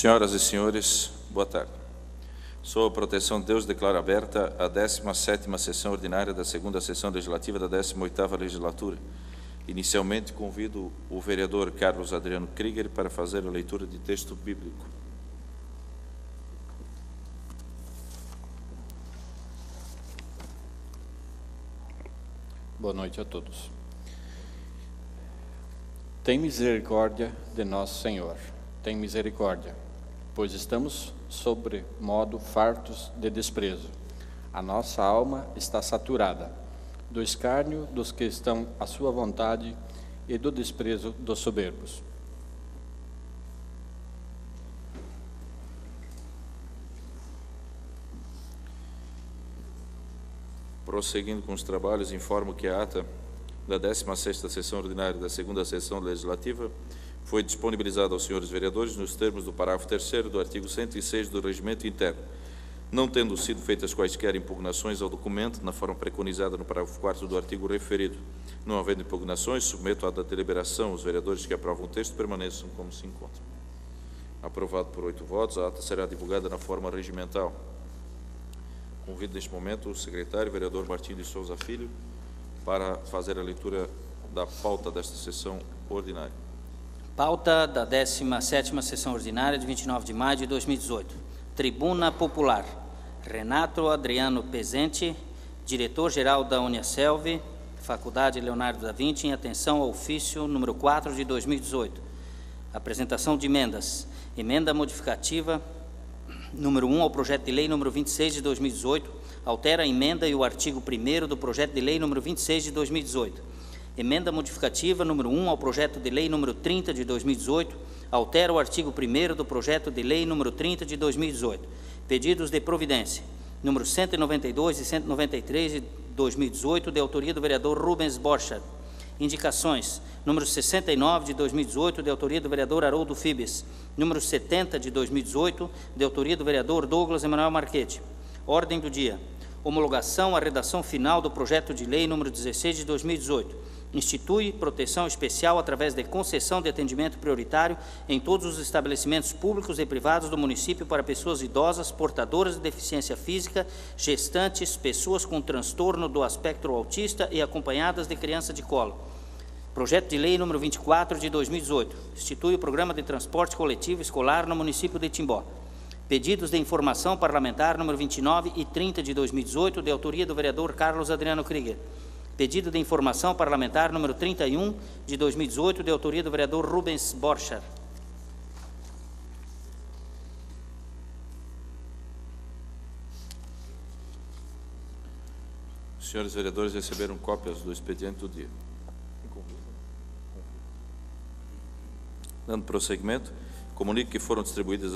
Senhoras e senhores, boa tarde. Sob a proteção de Deus, declaro aberta a 17ª sessão ordinária da segunda sessão legislativa da 18ª legislatura. Inicialmente, convido o vereador Carlos Adriano Krieger para fazer a leitura de texto bíblico. Boa noite a todos. Tem misericórdia de nosso Senhor, tem misericórdia, pois estamos sobremodo fartos de desprezo. A nossa alma está saturada do escárnio dos que estão à sua vontade e do desprezo dos soberbos. Prosseguindo com os trabalhos, informo que a ata da 16ª sessão ordinária da segunda sessão legislativa foi disponibilizada aos senhores vereadores nos termos do parágrafo 3º do artigo 106 do Regimento Interno. Não tendo sido feitas quaisquer impugnações ao documento, na forma preconizada no parágrafo 4º do artigo referido. Não havendo impugnações, submeto à deliberação. Os vereadores que aprovam o texto permaneçam como se encontram. Aprovado por 8 votos, a ata será divulgada na forma regimental. Convido neste momento o secretário, vereador Martim de Souza Filho, para fazer a leitura da pauta desta sessão ordinária. Pauta da 17ª sessão ordinária de 29 de maio de 2018. Tribuna Popular. Renato Adriano Pezente, diretor-geral da Uniaselv, Faculdade Leonardo da Vinci, em atenção ao ofício número 4 de 2018. Apresentação de emendas. Emenda modificativa número 1 ao projeto de lei número 26 de 2018, altera a emenda e o artigo 1º do projeto de lei número 26 de 2018. Emenda modificativa número 1 ao projeto de lei número 30 de 2018, altera o artigo 1º do projeto de lei número 30 de 2018. Pedidos de providência, número 192 e 193 de 2018, de autoria do vereador Rubens Borchardt. Indicações, número 69 de 2018, de autoria do vereador Haroldo Fibes. Número 70 de 2018, de autoria do vereador Douglas Emanuel Marchetti. Ordem do dia. Homologação à redação final do projeto de lei número 16 de 2018. Institui proteção especial através de concessão de atendimento prioritário em todos os estabelecimentos públicos e privados do município para pessoas idosas, portadoras de deficiência física, gestantes, pessoas com transtorno do espectro autista e acompanhadas de criança de colo. Projeto de lei número 24 de 2018. Institui o programa de transporte coletivo escolar no município de Timbó. Pedidos de informação parlamentar número 29 e 30 de 2018, de autoria do vereador Carlos Adriano Krieger. Pedido de informação parlamentar número 31 de 2018, de autoria do vereador Rubens Borchardt. Os senhores vereadores receberam cópias do expediente do dia. Dando prosseguimento, comunico que foram distribuídas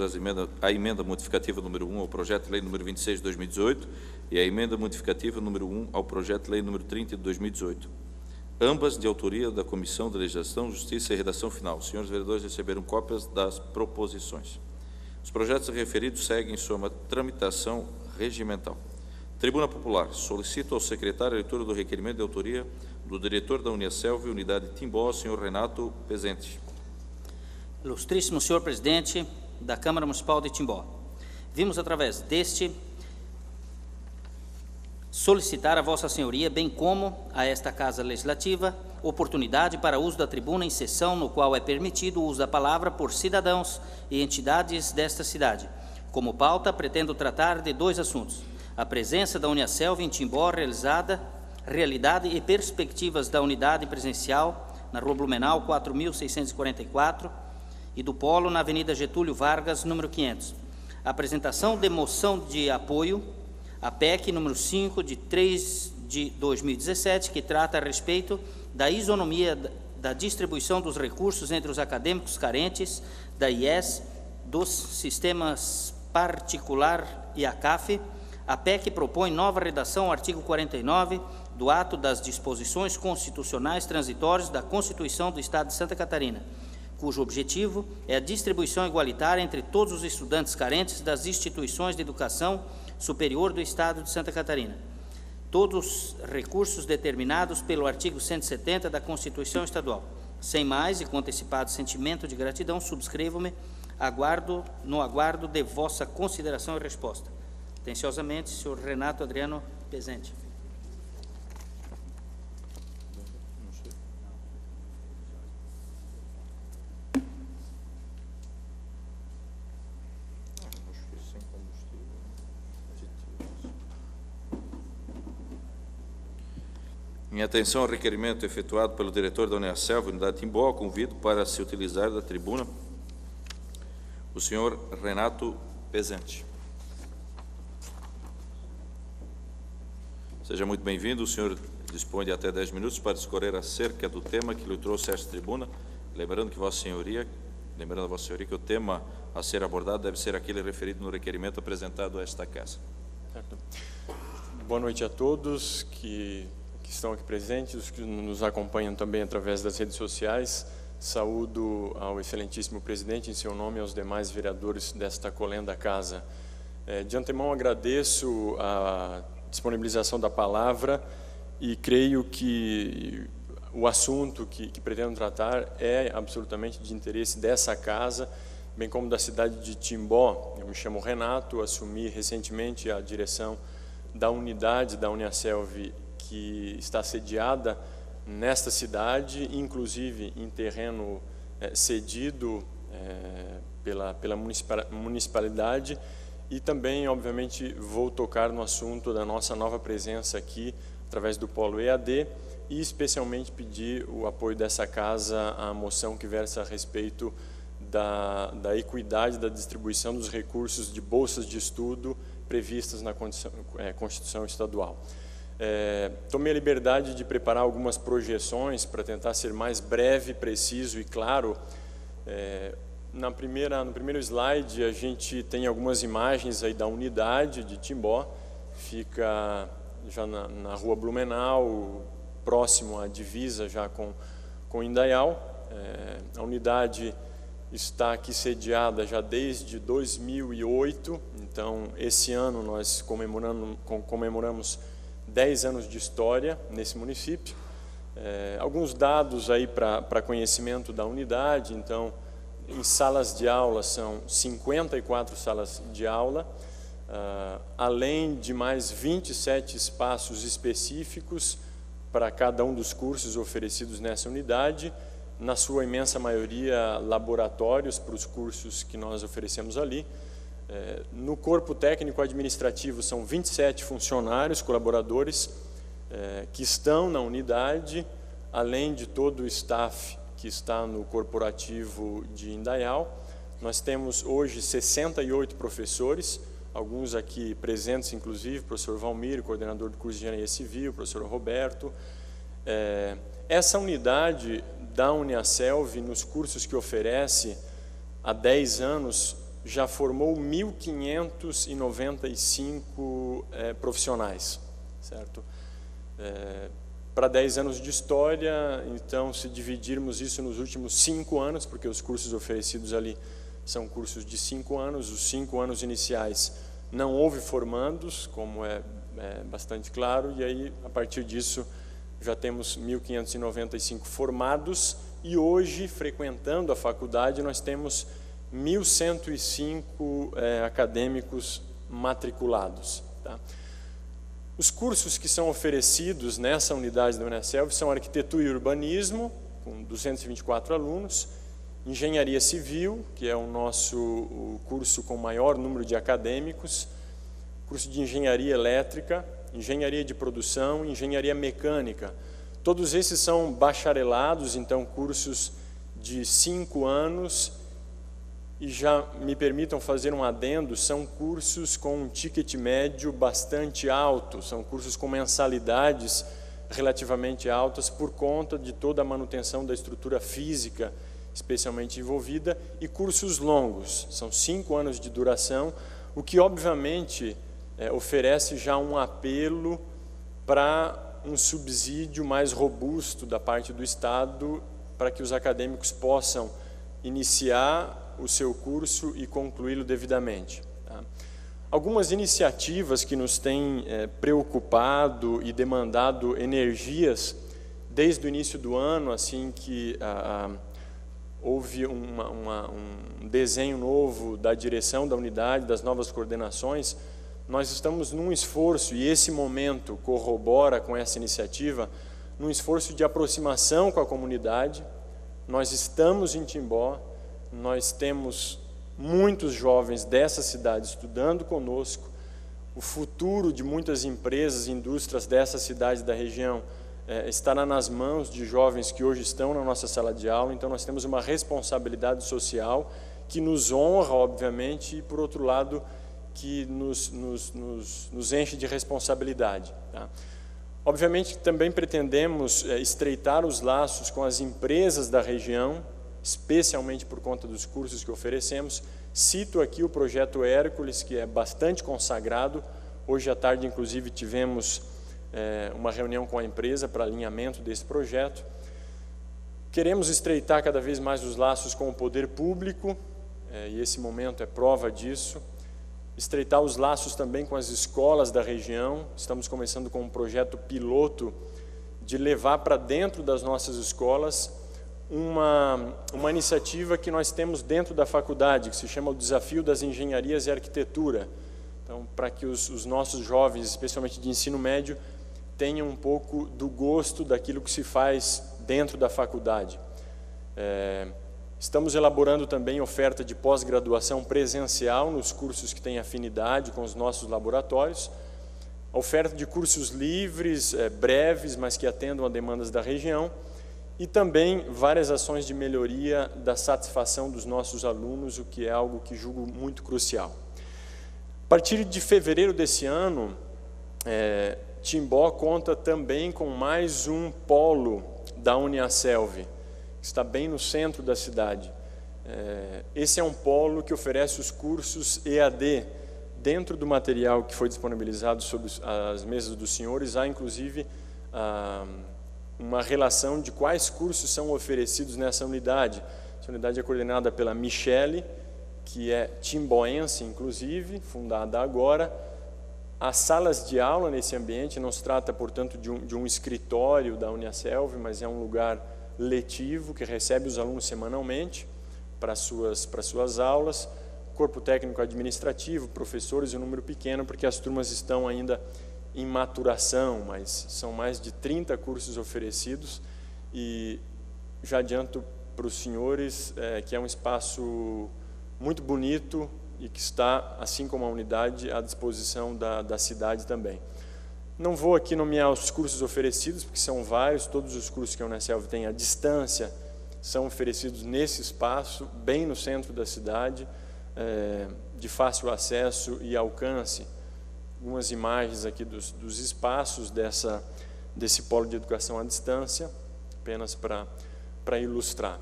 a emenda modificativa número 1 ao projeto de lei número 26 de 2018 e a emenda modificativa número 1 ao projeto de lei número 30 de 2018. Ambas de autoria da Comissão de Legislação, Justiça e Redação Final. Os senhores vereadores receberam cópias das proposições. Os projetos referidos seguem sua tramitação regimental. Tribuna Popular. Solicito ao secretário a leitura do requerimento de autoria do diretor da Uniaselv, Unidade Timbó, senhor Renato Pezente. Ilustríssimo senhor presidente da Câmara Municipal de Timbó, vimos através deste solicitar a vossa senhoria, bem como a esta Casa Legislativa, oportunidade para uso da tribuna em sessão no qual é permitido o uso da palavra por cidadãos e entidades desta cidade. Como pauta, pretendo tratar de 2 assuntos: a presença da Uniaselv em Timbó, realidade e perspectivas da unidade presencial na Rua Blumenau 4644, e do Polo na Avenida Getúlio Vargas, número 500. Apresentação de moção de apoio à PEC número 5 de 3 de 2017, que trata a respeito da isonomia da distribuição dos recursos entre os acadêmicos carentes da IES, dos sistemas particular e a CAF. A PEC propõe nova redação ao artigo 49 do ato das disposições constitucionais transitórias da Constituição do Estado de Santa Catarina, cujo objetivo é a distribuição igualitária entre todos os estudantes carentes das instituições de educação superior do Estado de Santa Catarina. Todos os recursos determinados pelo artigo 170 da Constituição Estadual. Sem mais e com antecipado sentimento de gratidão, subscrevo-me No aguardo de vossa consideração e resposta. Atenciosamente, senhor Renato Adriano Pezente. Em atenção ao requerimento efetuado pelo diretor da Uniaselv, unidade Timbó, convido para se utilizar da tribuna o senhor Renato Pezente. Seja muito bem-vindo. O senhor dispõe de até 10 minutos para discorrer acerca do tema que lhe trouxe a esta tribuna, lembrando a Vossa Senhoria que o tema a ser abordado deve ser aquele referido no requerimento apresentado a esta Casa. Certo. Boa noite a todos que estão aqui presentes, os que nos acompanham também através das redes sociais. Saúdo ao excelentíssimo presidente em seu nome e aos demais vereadores desta colenda Casa. De antemão agradeço a disponibilização da palavra e creio que o assunto que pretendo tratar é absolutamente de interesse dessa Casa, bem como da cidade de Timbó. Eu me chamo Renato, assumi recentemente a direção da unidade da Uniaselv que está sediada nesta cidade, inclusive em terreno cedido pela municipalidade, e também, obviamente, vou tocar no assunto da nossa nova presença aqui, através do Polo EAD, e especialmente pedir o apoio dessa Casa à moção que versa a respeito da equidade da distribuição dos recursos de bolsas de estudo previstas na Constituição Estadual. Tomei a liberdade de preparar algumas projeções para tentar ser mais breve, preciso e claro. No primeiro slide a gente tem algumas imagens aí da unidade de Timbó, fica já na rua Blumenau, próximo à divisa já com Indaial. A unidade está aqui sediada já desde 2008, então esse ano nós comemoramos 10 anos de história nesse município. Alguns dados aí para conhecimento da unidade. Então, em salas de aula são 54 salas de aula, além de mais 27 espaços específicos para cada um dos cursos oferecidos nessa unidade, na sua imensa maioria laboratórios para os cursos que nós oferecemos ali. No corpo técnico administrativo são 27 funcionários, colaboradores, que estão na unidade, além de todo o staff que está no corporativo de Indaial. Nós temos hoje 68 professores, alguns aqui presentes inclusive, o professor Valmir, coordenador do curso de Engenharia Civil, o professor Roberto. Essa unidade da Uniaselv, nos cursos que oferece há 10 anos, já formou 1.595 profissionais, certo? Para 10 anos de história, então, se dividirmos isso nos últimos 5 anos, porque os cursos oferecidos ali são cursos de 5 anos, os 5 anos iniciais não houve formandos, como é bastante claro, e aí, a partir disso, já temos 1.595 formados, e hoje, frequentando a faculdade, nós temos 1.105 acadêmicos matriculados. Tá? Os cursos que são oferecidos nessa unidade da Uniaselv são Arquitetura e Urbanismo, com 224 alunos, Engenharia Civil, que é o curso com maior número de acadêmicos, curso de Engenharia Elétrica, Engenharia de Produção, Engenharia Mecânica. Todos esses são bacharelados, então cursos de 5 anos, e já me permitam fazer um adendo, são cursos com um ticket médio bastante alto, são cursos com mensalidades relativamente altas por conta de toda a manutenção da estrutura física especialmente envolvida, e cursos longos, são 5 anos de duração, o que obviamente oferece já um apelo para um subsídio mais robusto da parte do Estado para que os acadêmicos possam iniciar o seu curso e concluí-lo devidamente. Tá? Algumas iniciativas que nos têm preocupado e demandado energias desde o início do ano, assim que houve um desenho novo da direção da unidade, das novas coordenações. Nós estamos num esforço, e esse momento corrobora com essa iniciativa, num esforço de aproximação com a comunidade. Nós estamos em Timbó, nós temos muitos jovens dessa cidade estudando conosco. O futuro de muitas empresas e indústrias dessa cidade e da região estará nas mãos de jovens que hoje estão na nossa sala de aula. Então nós temos uma responsabilidade social que nos honra, obviamente, e por outro lado que nos enche de responsabilidade, tá? Obviamente também pretendemos estreitar os laços com as empresas da região, especialmente por conta dos cursos que oferecemos. Cito aqui o projeto Hércules, que é bastante consagrado. Hoje à tarde, inclusive, tivemos uma reunião com a empresa para alinhamento desse projeto. Queremos estreitar cada vez mais os laços com o poder público, e esse momento é prova disso. Estreitar os laços também com as escolas da região. Estamos começando com um projeto piloto de levar para dentro das nossas escolas uma iniciativa que nós temos dentro da faculdade, que se chama o Desafio das Engenharias e Arquitetura. Então, para que os nossos jovens, especialmente de ensino médio, tenham um pouco do gosto daquilo que se faz dentro da faculdade. Estamos elaborando também oferta de pós-graduação presencial nos cursos que têm afinidade com os nossos laboratórios, a oferta de cursos livres, breves, mas que atendam a demandas da região, e também várias ações de melhoria da satisfação dos nossos alunos, o que é algo que julgo muito crucial. A partir de fevereiro desse ano, Timbó conta também com mais um polo da Uniaselv, que está bem no centro da cidade. Esse é um polo que oferece os cursos EAD. Dentro do material que foi disponibilizado sobre as mesas dos senhores, há inclusive uma relação de quais cursos são oferecidos nessa unidade. Essa unidade é coordenada pela Michele, que é timboense, inclusive, fundada agora. As salas de aula nesse ambiente, não se trata, portanto, de um escritório da Uniaselv, mas é um lugar letivo que recebe os alunos semanalmente para suas aulas. Corpo técnico administrativo, professores em um número pequeno, porque as turmas estão ainda em maturação, mas são mais de 30 cursos oferecidos, e já adianto para os senhores que é um espaço muito bonito e que está, assim como a unidade, à disposição da cidade também. Não vou aqui nomear os cursos oferecidos, porque são vários. Todos os cursos que a Uniaselv tem à distância são oferecidos nesse espaço, bem no centro da cidade, de fácil acesso e alcance. Algumas imagens aqui dos espaços desse polo de educação à distância, apenas para ilustrar.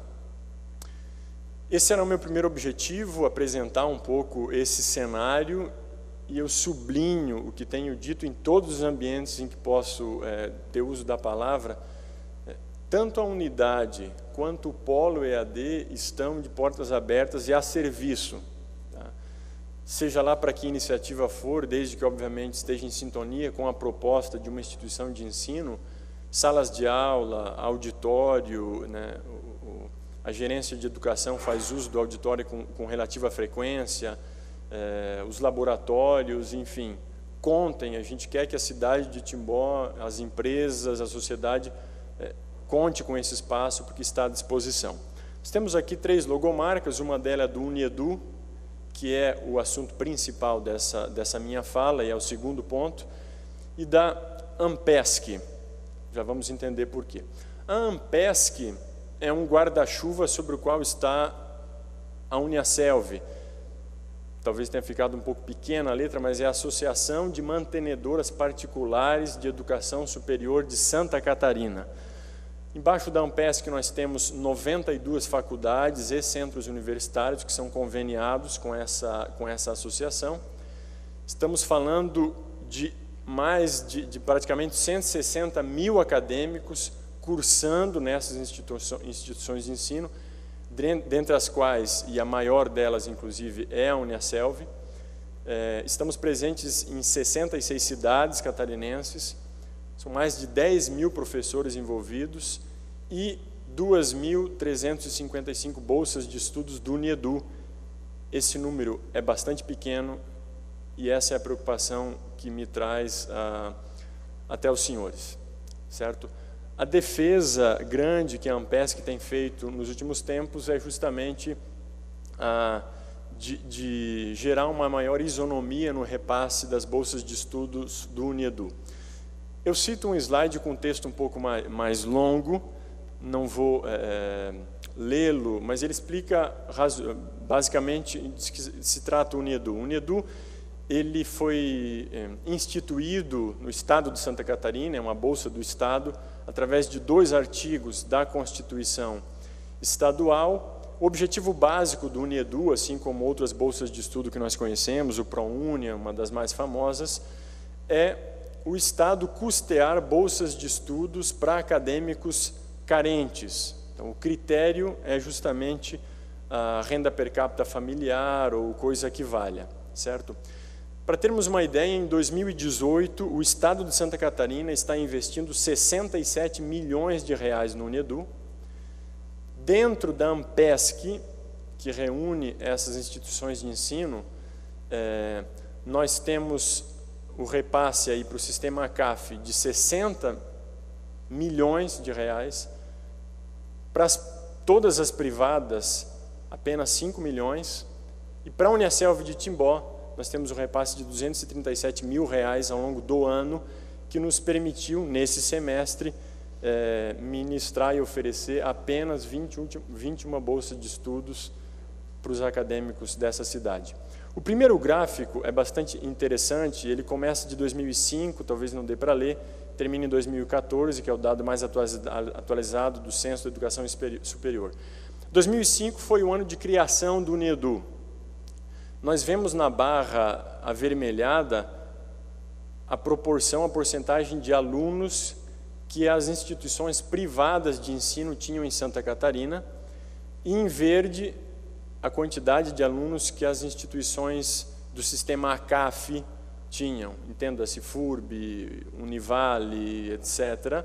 Esse era o meu primeiro objetivo, apresentar um pouco esse cenário, e eu sublinho o que tenho dito em todos os ambientes em que posso ter uso da palavra. Tanto a unidade quanto o polo EAD estão de portas abertas e a serviço, tá? Seja lá para que iniciativa for, desde que obviamente esteja em sintonia com a proposta de uma instituição de ensino, salas de aula, auditório, né? A gerência de educação faz uso do auditório com relativa frequência, os laboratórios, enfim, contem. A gente quer que a cidade de Timbó, as empresas, a sociedade, conte com esse espaço, porque está à disposição. Nós temos aqui 3 logomarcas, uma delas é do Uniedu, que é o assunto principal dessa minha fala, e é o segundo ponto, e da Ampesc. Já vamos entender por quê. A Ampesc é um guarda-chuva sobre o qual está a Uniaselv. Talvez tenha ficado um pouco pequena a letra, mas é a Associação de Mantenedoras Particulares de Educação Superior de Santa Catarina. Embaixo da Ampesc nós temos 92 faculdades e centros universitários que são conveniados com essa associação. Estamos falando de praticamente 160 mil acadêmicos cursando nessas instituições de ensino, dentre as quais, e a maior delas, inclusive, é a Uniaselv. Estamos presentes em 66 cidades catarinenses, são mais de 10 mil professores envolvidos, e 2.355 bolsas de estudos do UNIEDU. Esse número é bastante pequeno e essa é a preocupação que me traz até os senhores, certo? A defesa grande que a Ampesc tem feito nos últimos tempos é justamente de gerar uma maior isonomia no repasse das bolsas de estudos do UNIEDU. Eu cito um slide com um texto um pouco mais longo, não vou lê-lo, mas ele explica basicamente de que se trata o UNIEDU. O UNIEDU ele foi instituído no estado de Santa Catarina, é uma bolsa do estado, através de 2 artigos da Constituição estadual. O objetivo básico do UNIEDU, assim como outras bolsas de estudo que nós conhecemos, o ProUni, uma das mais famosas, é o estado custear bolsas de estudos para acadêmicos carentes. Então, o critério é justamente a renda per capita familiar ou coisa que valha, certo? Para termos uma ideia, em 2018, o estado de Santa Catarina está investindo 67 milhões de reais no UNIEDU. Dentro da Ampesc, que reúne essas instituições de ensino, nós temos o repasse aí para o sistema ACAF de 60 milhões de reais, para todas as privadas apenas 5 milhões, e para a Uniaselv de Timbó nós temos um repasse de 237 mil reais ao longo do ano, que nos permitiu, nesse semestre, ministrar e oferecer apenas 21 bolsas de estudos para os acadêmicos dessa cidade. O primeiro gráfico é bastante interessante, ele começa de 2005, talvez não dê para ler, termina em 2014, que é o dado mais atualizado do Censo da Educação Superior. 2005 foi o ano de criação do UNIEDU. Nós vemos na barra avermelhada a porcentagem de alunos que as instituições privadas de ensino tinham em Santa Catarina, e em verde a quantidade de alunos que as instituições do sistema ACAF tinham, entenda-se FURB, Univale, etc.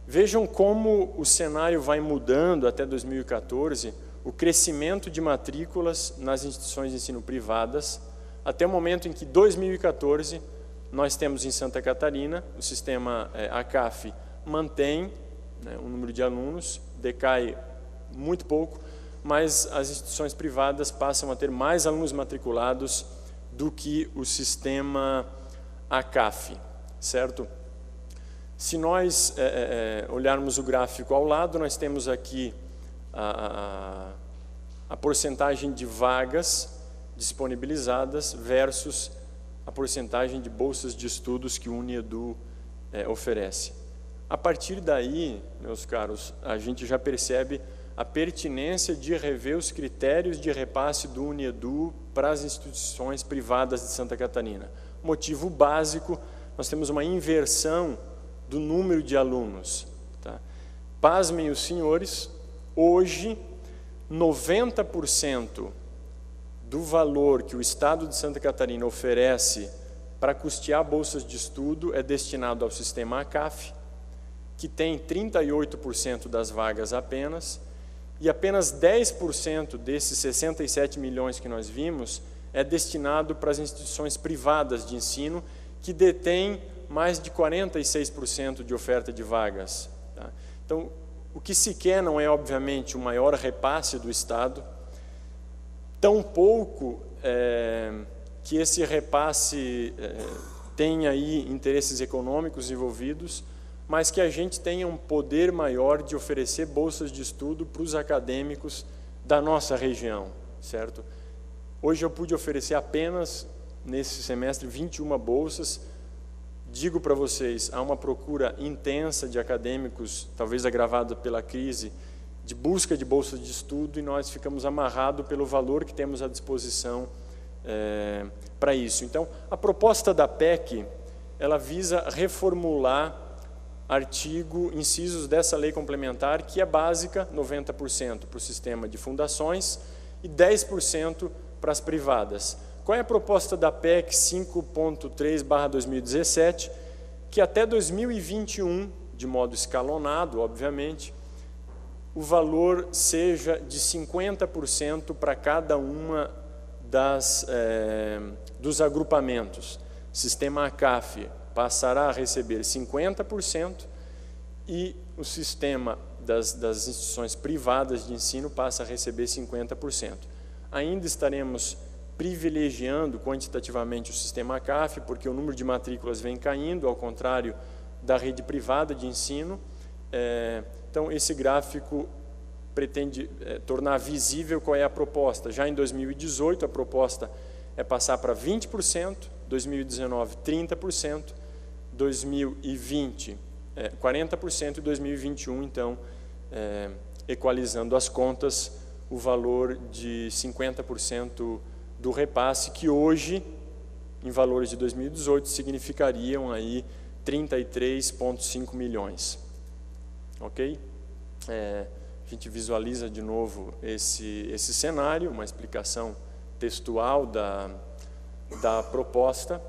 Vejam como o cenário vai mudando até 2014, o crescimento de matrículas nas instituições de ensino privadas, até o momento em que, em 2014, nós temos em Santa Catarina, o sistema ACAF mantém o número de alunos, decai muito pouco, mas as instituições privadas passam a ter mais alunos matriculados do que o sistema ACAF, certo? Se nós olharmos o gráfico ao lado, nós temos aqui a porcentagem de vagas disponibilizadas versus a porcentagem de bolsas de estudos que o UNIEDU oferece. A partir daí, meus caros, a gente já percebe a pertinência de rever os critérios de repasse do UNIEDU para as instituições privadas de Santa Catarina. Motivo básico, nós temos uma inversão do número de alunos. Tá? Pasmem os senhores, hoje 90% do valor que o Estado de Santa Catarina oferece para custear bolsas de estudo é destinado ao sistema ACAF, que tem 38% das vagas apenas, e apenas 10% desses 67 milhões que nós vimos é destinado para as instituições privadas de ensino, que detêm mais de 46% de oferta de vagas. Tá? Então, o que se quer não é, obviamente, o maior repasse do Estado, tampouco que esse repasse tenha aí interesses econômicos envolvidos, mas que a gente tenha um poder maior de oferecer bolsas de estudo para os acadêmicos da nossa região, certo? Hoje eu pude oferecer apenas, nesse semestre, 21 bolsas. Digo para vocês, há uma procura intensa de acadêmicos, talvez agravada pela crise, de busca de bolsas de estudo, e nós ficamos amarrados pelo valor que temos à disposição para isso. Então, a proposta da PEC, ela visa reformular incisos dessa lei complementar, que é básica, 90% para o sistema de fundações e 10% para as privadas. Qual é a proposta da PEC 5.3/2017? Que até 2021, de modo escalonado, obviamente, o valor seja de 50% para cada uma dos agrupamentos. Sistema ACAF passará a receber 50% e o sistema das instituições privadas de ensino passa a receber 50%. Ainda estaremos privilegiando quantitativamente o sistema ACAF, porque o número de matrículas vem caindo, ao contrário da rede privada de ensino. Então, esse gráfico pretende tornar visível qual é a proposta. Já em 2018, a proposta é passar para 20%, 2019, 30%, 2020, 40% e 2021, então, equalizando as contas, o valor de 50% do repasse, que hoje, em valores de 2018, significariam aí 33,5 milhões. Ok? A gente visualiza de novo esse cenário, uma explicação textual da proposta.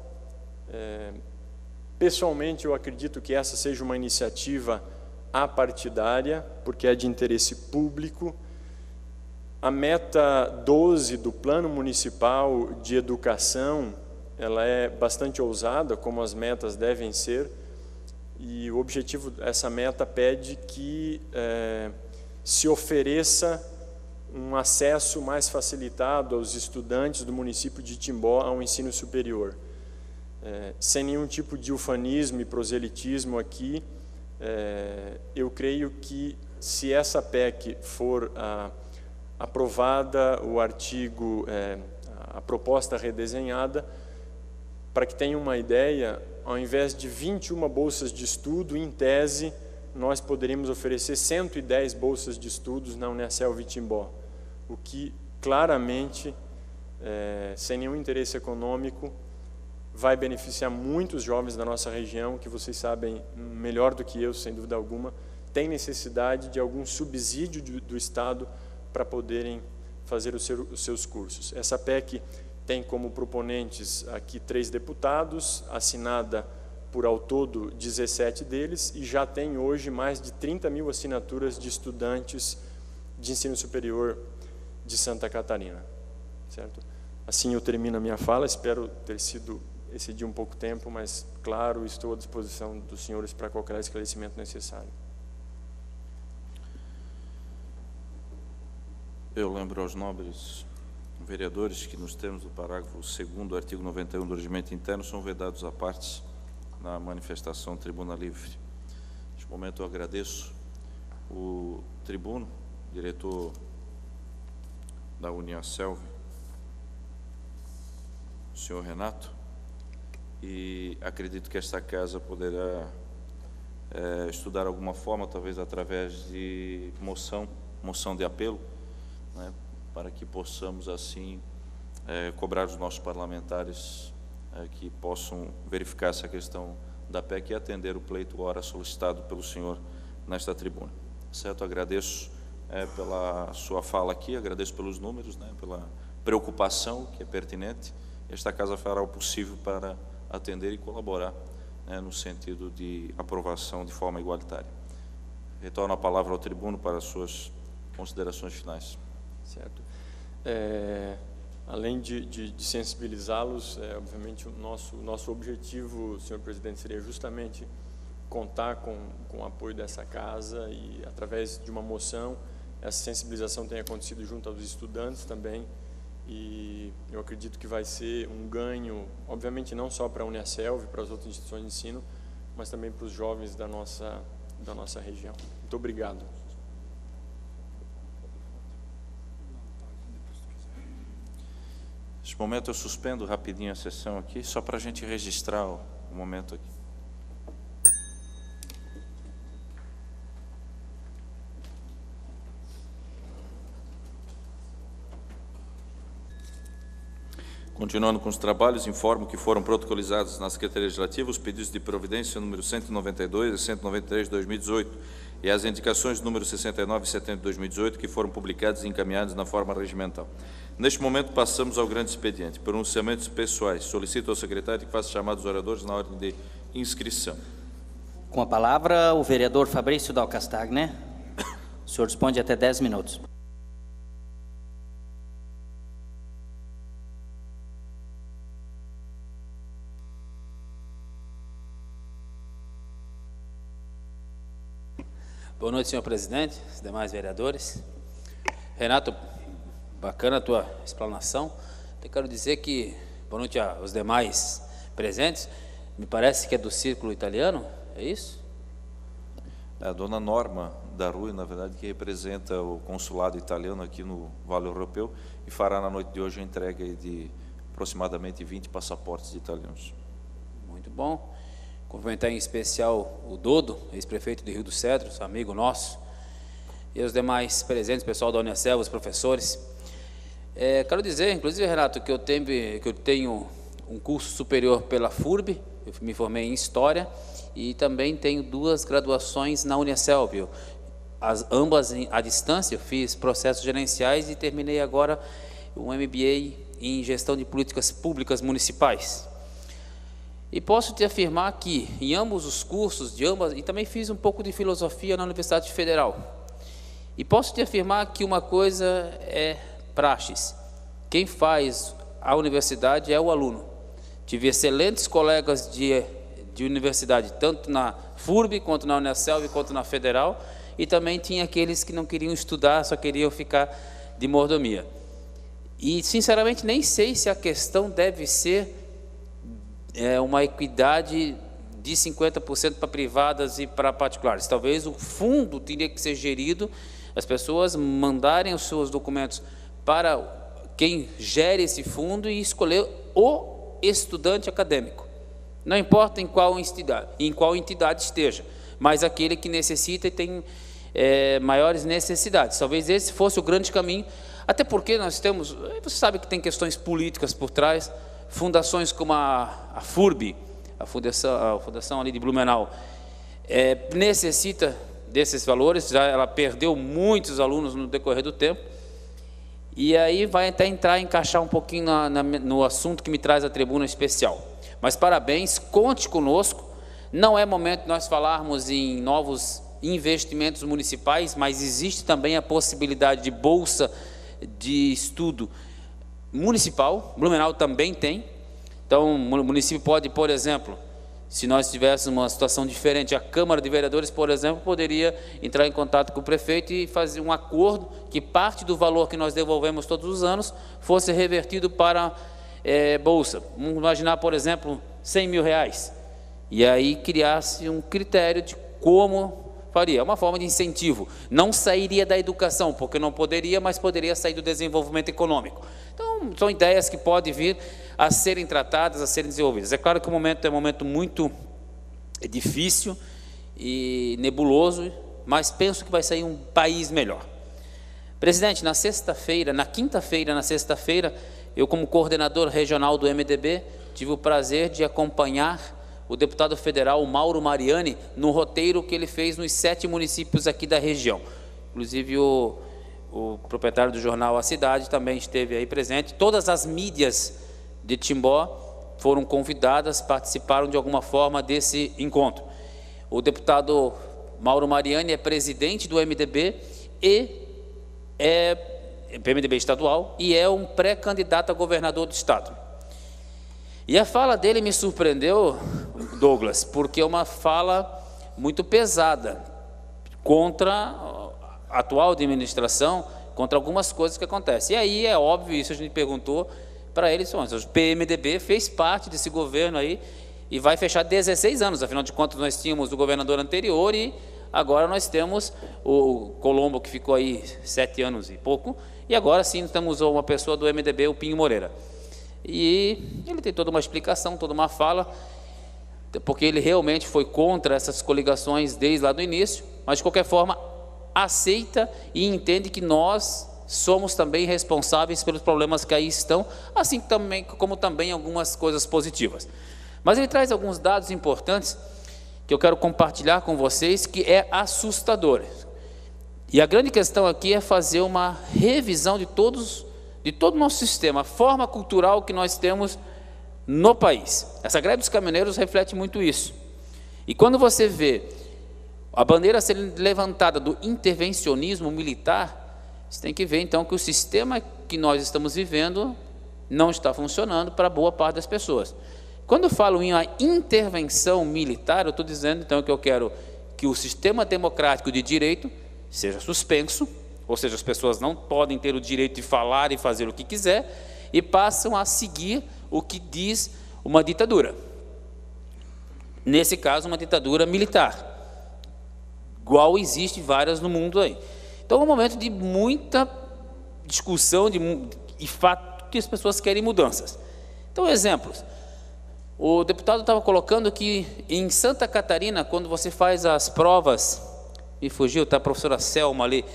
Pessoalmente, eu acredito que essa seja uma iniciativa apartidária, porque é de interesse público. A meta 12 do Plano Municipal de Educação, ela é bastante ousada, como as metas devem ser, e o objetivo dessa meta pede que se ofereça um acesso mais facilitado aos estudantes do município de Timbó ao ensino superior. Sem nenhum tipo de ufanismo e proselitismo aqui, eu creio que se essa PEC for aprovada, o artigo, a proposta redesenhada, para que tenham uma ideia, ao invés de 21 bolsas de estudo, em tese, nós poderíamos oferecer 110 bolsas de estudos na Uniaselv Timbó, o que claramente, sem nenhum interesse econômico, vai beneficiar muitos jovens da nossa região, que vocês sabem melhor do que eu, sem dúvida alguma, tem necessidade de algum subsídio do Estado para poderem fazer os seus cursos. Essa PEC tem como proponentes aqui 3 deputados, assinada por ao todo 17 deles, e já tem hoje mais de 30 mil assinaturas de estudantes de ensino superior de Santa Catarina. Certo? Assim eu termino a minha fala, espero ter excedi um pouco tempo, mas, claro, estou à disposição dos senhores para qualquer esclarecimento necessário. Eu lembro aos nobres vereadores que, nos termos do parágrafo 2º do artigo 91 do Regimento Interno, são vedados à parte na manifestação tribuna livre. Neste momento eu agradeço o tribuno, diretor da Uniaselv, o senhor Renato, e acredito que esta casa poderá estudar alguma forma, talvez através de moção de apelo, né, para que possamos assim cobrar os nossos parlamentares que possam verificar essa questão da PEC e atender o pleito ora solicitado pelo senhor nesta tribuna. Certo? Agradeço pela sua fala aqui, agradeço pelos números, né, pela preocupação que é pertinente. Esta casa fará o possível para atender e colaborar, né, no sentido de aprovação de forma igualitária. Retorno a palavra ao tribuno para as suas considerações finais. Certo. Além de sensibilizá-los, obviamente o nosso objetivo, senhor presidente, seria justamente contar com o apoio dessa casa e, através de uma moção, essa sensibilização tem acontecido junto aos estudantes também, e eu acredito que vai ser um ganho, obviamente não só para a Uniaselv, para as outras instituições de ensino, mas também para os jovens da nossa região. Muito obrigado. Neste momento eu suspendo rapidinho a sessão aqui, só para a gente registrar o momento aqui. Continuando com os trabalhos, informo que foram protocolizados na Secretaria Legislativa os pedidos de providência número 192 e 193 de 2018 e as indicações número 69 e 70 de 2018 que foram publicadas e encaminhadas na forma regimental. Neste momento passamos ao grande expediente. Pronunciamentos pessoais. Solicito ao secretário que faça chamar os oradores na ordem de inscrição. Com a palavra, o vereador Fabrício Dalcastagner. O senhor dispõe de até 10 minutos. Boa noite, senhor presidente, os demais vereadores. Renato, bacana a tua explanação. Eu quero dizer que, boa noite aos demais presentes, me parece que é do Círculo Italiano, é isso? É a dona Norma da Rui, na verdade, que representa o consulado italiano aqui no Vale Europeu e fará na noite de hoje a entrega de aproximadamente 20 passaportes italianos. Muito bom. Cumprimentar em especial o Dodo, ex-prefeito de Rio dos Cedros, amigo nosso, e os demais presentes, pessoal da Unicelv, os professores. Quero dizer, inclusive, Renato, que eu tenho um curso superior pela FURB, eu me formei em História, e também tenho 2 graduações na Unicelv, ambas à distância. Eu fiz processos gerenciais e terminei agora um MBA em Gestão de Políticas Públicas Municipais. E posso te afirmar que, em ambos os cursos, e também fiz um pouco de filosofia na Universidade Federal, e posso te afirmar que uma coisa é praxis: quem faz a universidade é o aluno. Tive excelentes colegas de universidade, tanto na FURB, quanto na Unicelv, quanto na Federal, e também tinha aqueles que não queriam estudar, só queriam ficar de mordomia. E, sinceramente, nem sei se a questão deve ser uma equidade de 50% para privadas e para particulares. Talvez o fundo teria que ser gerido, as pessoas mandarem os seus documentos para quem gere esse fundo e escolher o estudante acadêmico. Não importa em qual entidade esteja, mas aquele que necessita e tem maiores necessidades. Talvez esse fosse o grande caminho, até porque nós temos, você sabe que tem questões políticas por trás. Fundações como a FURB, a fundação ali de Blumenau, necessita desses valores. Já ela perdeu muitos alunos no decorrer do tempo, e aí vai até encaixar um pouquinho no assunto que me traz a tribuna especial. Mas parabéns, conte conosco. Não é momento de nós falarmos em novos investimentos municipais, mas existe também a possibilidade de bolsa de estudo municipal. Blumenau também tem. Então, o município pode, por exemplo, se nós tivéssemos uma situação diferente, a Câmara de Vereadores, por exemplo, poderia entrar em contato com o prefeito e fazer um acordo que parte do valor que nós devolvemos todos os anos fosse revertido para bolsa. Vamos imaginar, por exemplo, 100 mil reais. E aí criasse um critério de como faria. É uma forma de incentivo. Não sairia da educação, porque não poderia, mas poderia sair do desenvolvimento econômico. Então, são ideias que podem vir a serem tratadas, a serem desenvolvidas. É claro que o momento é um momento muito difícil e nebuloso, mas penso que vai sair um país melhor. Presidente, na quinta-feira, eu, como coordenador regional do MDB, tive o prazer de acompanhar o deputado federal Mauro Mariani no roteiro que ele fez nos 7 municípios aqui da região. Inclusive o proprietário do jornal A Cidade também esteve aí presente. Todas as mídias de Timbó foram convidadas, participaram de alguma forma desse encontro. O deputado Mauro Mariani é presidente do MDB MDB estadual, e é um pré-candidato a governador do estado. E a fala dele me surpreendeu, Douglas, porque é uma fala muito pesada contra a atual administração, contra algumas coisas que acontecem. E aí é óbvio, isso a gente perguntou para eles, o PMDB fez parte desse governo aí e vai fechar 16 anos, afinal de contas nós tínhamos o governador anterior e agora nós temos o Colombo, que ficou aí 7 anos e pouco, e agora sim temos uma pessoa do MDB, o Pinho Moreira. E ele tem toda uma explicação, toda uma fala, porque ele realmente foi contra essas coligações desde lá do início, mas de qualquer forma aceita e entende que nós somos também responsáveis pelos problemas que aí estão, assim como também algumas coisas positivas. Mas ele traz alguns dados importantes que eu quero compartilhar com vocês, que é assustador. E a grande questão aqui é fazer uma revisão de todo o nosso sistema, a forma cultural que nós temos no país. Essa greve dos caminhoneiros reflete muito isso. E quando você vê a bandeira ser levantada do intervencionismo militar, você tem que ver então que o sistema que nós estamos vivendo não está funcionando para boa parte das pessoas. Quando eu falo em uma intervenção militar, eu estou dizendo então que eu quero que o sistema democrático de direito seja suspenso, ou seja, as pessoas não podem ter o direito de falar e fazer o que quiser, e passam a seguir o que diz uma ditadura. Nesse caso, uma ditadura militar, igual existe várias no mundo aí. Então é um momento de muita discussão e fato que as pessoas querem mudanças. Então, exemplos. O deputado estava colocando que em Santa Catarina, quando você faz as provas, me fugiu, está a professora Selma ali,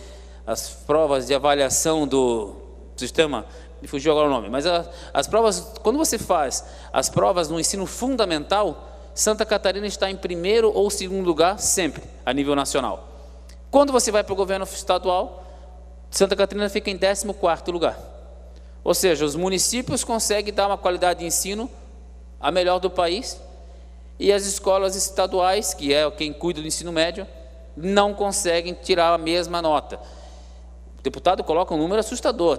as provas de avaliação do sistema, me fugiu agora o nome, mas as provas, quando você faz as provas no ensino fundamental, Santa Catarina está em primeiro ou segundo lugar sempre, a nível nacional. Quando você vai para o governo estadual, Santa Catarina fica em 14º lugar. Ou seja, os municípios conseguem dar uma qualidade de ensino a melhor do país, e as escolas estaduais, que é quem cuida do ensino médio, não conseguem tirar a mesma nota. O deputado coloca um número assustador,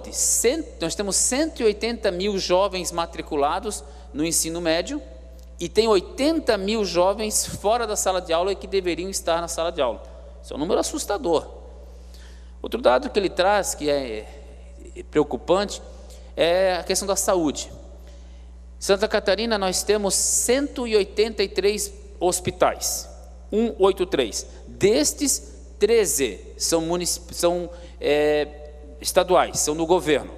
nós temos 180 mil jovens matriculados no ensino médio, e tem 80 mil jovens fora da sala de aula e que deveriam estar na sala de aula. Isso é um número assustador. Outro dado que ele traz, que é preocupante, é a questão da saúde. Santa Catarina, nós temos 183 hospitais, 183. Destes, 13 são estaduais, são do governo.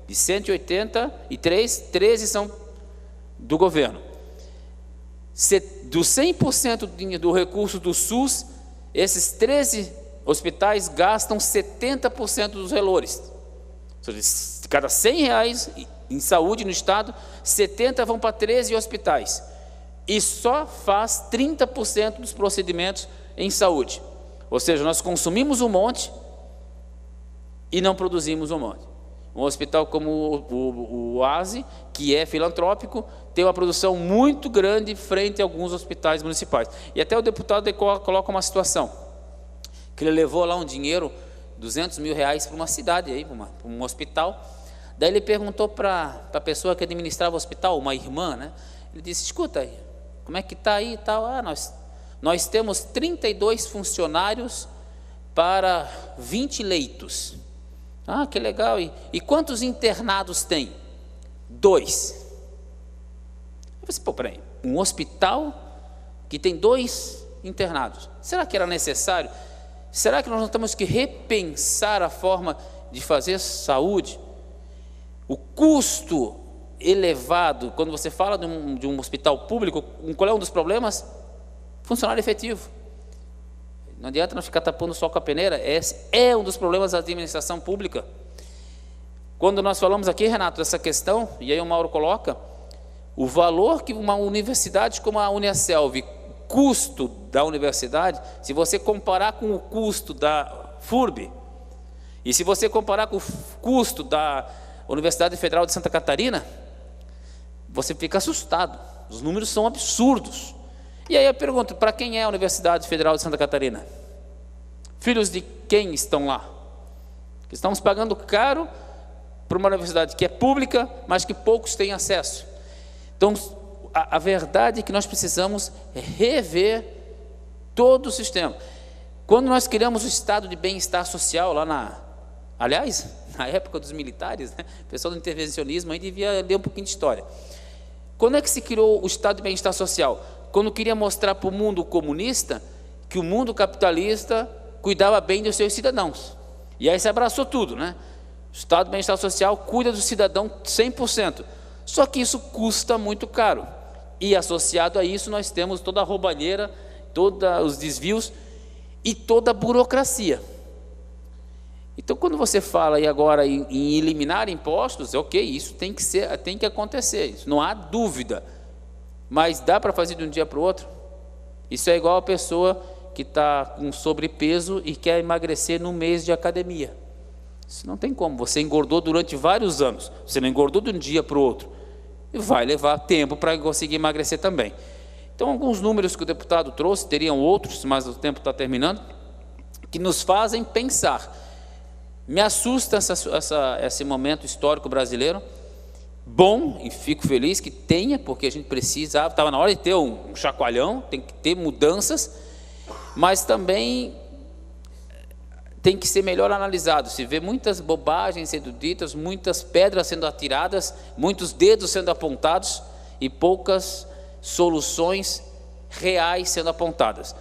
De 183, 13 são do governo. Do 100% do recurso do SUS, esses 13 hospitais gastam 70% dos valores. Ou seja, de cada R$100 em saúde no estado, 70 vão para 13 hospitais. E só faz 30% dos procedimentos em saúde. Ou seja, nós consumimos um monte e não produzimos um monte. Um hospital como o OASE, que é filantrópico, tem uma produção muito grande frente a alguns hospitais municipais. E até o deputado coloca uma situação, que ele levou lá um dinheiro, R$200 mil para uma cidade, aí, para um hospital. Daí ele perguntou para a pessoa que administrava o hospital, uma irmã, né? Ele disse, escuta, como é que está aí e tal? Nós temos 32 funcionários para 20 leitos. Ah, que legal. E quantos internados tem? 2. Eu pensei, pô, peraí, um hospital que tem 2 internados. Será que era necessário? Será que nós não temos que repensar a forma de fazer saúde? O custo elevado, quando você fala de um hospital público, qual é um dos problemas? Funcionário efetivo. Não adianta não ficar tapando só com a peneira, esse é um dos problemas da administração pública. Quando nós falamos aqui, Renato, dessa questão, e aí o Mauro coloca, o valor que uma universidade como a Uniaselv, custo da universidade, se você comparar com o custo da FURB, e se você comparar com o custo da Universidade Federal de Santa Catarina, você fica assustado, os números são absurdos. E aí eu pergunto, para quem é a Universidade Federal de Santa Catarina? Filhos de quem estão lá? Estamos pagando caro para uma universidade que é pública, mas que poucos têm acesso. Então, a verdade é que nós precisamos rever todo o sistema. Quando nós criamos o estado de bem-estar social, aliás, na época dos militares, né, o pessoal do intervencionismo aí devia ler um pouquinho de história. Quando é que se criou o estado de bem-estar social? Quando queria mostrar para o mundo comunista que o mundo capitalista cuidava bem dos seus cidadãos. E aí se abraçou tudo, né? O estado de bem-estar social cuida do cidadão 100%. Só que isso custa muito caro. E associado a isso nós temos toda a roubalheira, todos os desvios e toda a burocracia. Então, quando você fala aí agora em eliminar impostos, ok, isso tem que acontecer, isso não há dúvida. Mas dá para fazer de um dia para o outro? Isso é igual a pessoa que está com sobrepeso e quer emagrecer no mês de academia. Isso não tem como, você engordou durante vários anos, você não engordou de um dia para o outro. E vai levar tempo para conseguir emagrecer também. Então, alguns números que o deputado trouxe, teriam outros, mas o tempo está terminando, que nos fazem pensar. Me assusta esse momento histórico brasileiro, bom, e fico feliz que tenha, porque a gente precisava, estava na hora de ter um chacoalhão, tem que ter mudanças, mas também tem que ser melhor analisado. Se vê muitas bobagens sendo ditas, muitas pedras sendo atiradas, muitos dedos sendo apontados e poucas soluções reais sendo apontadas.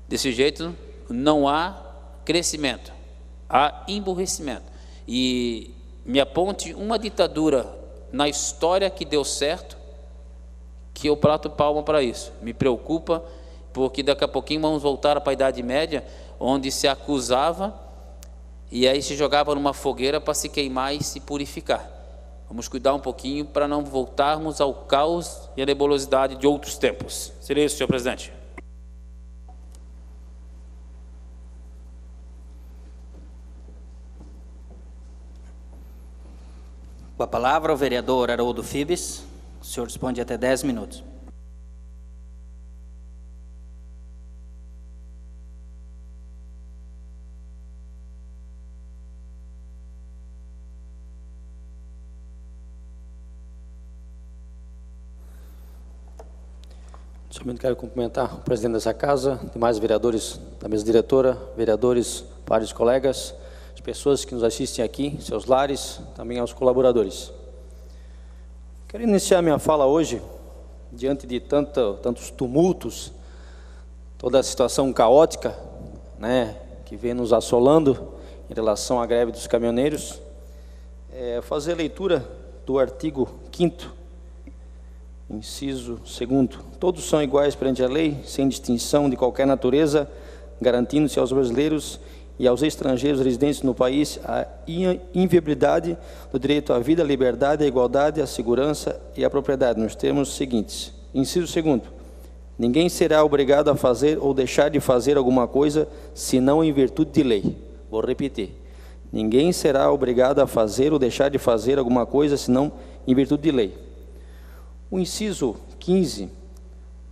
Desse jeito não há crescimento, há emburrecimento. E me aponte uma ditadura na história que deu certo, que eu prato palma para isso. Me preocupa, porque daqui a pouquinho vamos voltar para a Idade Média, onde se acusava e aí se jogava numa fogueira para se queimar e se purificar. Vamos cuidar um pouquinho para não voltarmos ao caos e à nebulosidade de outros tempos. Seria isso, senhor presidente. Com a palavra, o vereador Haroldo Fibes. O senhor dispõe de até 10 minutos. Somente quero cumprimentar o presidente dessa casa, demais vereadores da mesa diretora, vereadores, vários colegas, as pessoas que nos assistem aqui, seus lares, também aos colaboradores. Quero iniciar minha fala hoje, diante de tantos tumultos, toda a situação caótica, que vem nos assolando em relação à greve dos caminhoneiros, fazer a leitura do artigo 5º, inciso 2º. Todos são iguais perante a lei, sem distinção de qualquer natureza, garantindo-se aos brasileiros e aos estrangeiros residentes no país a inviolabilidade do direito à vida, à liberdade, à igualdade, à segurança e à propriedade, nos termos seguintes. Inciso 2º. Ninguém será obrigado a fazer ou deixar de fazer alguma coisa, senão em virtude de lei. Vou repetir. Ninguém será obrigado a fazer ou deixar de fazer alguma coisa, senão em virtude de lei. O inciso 15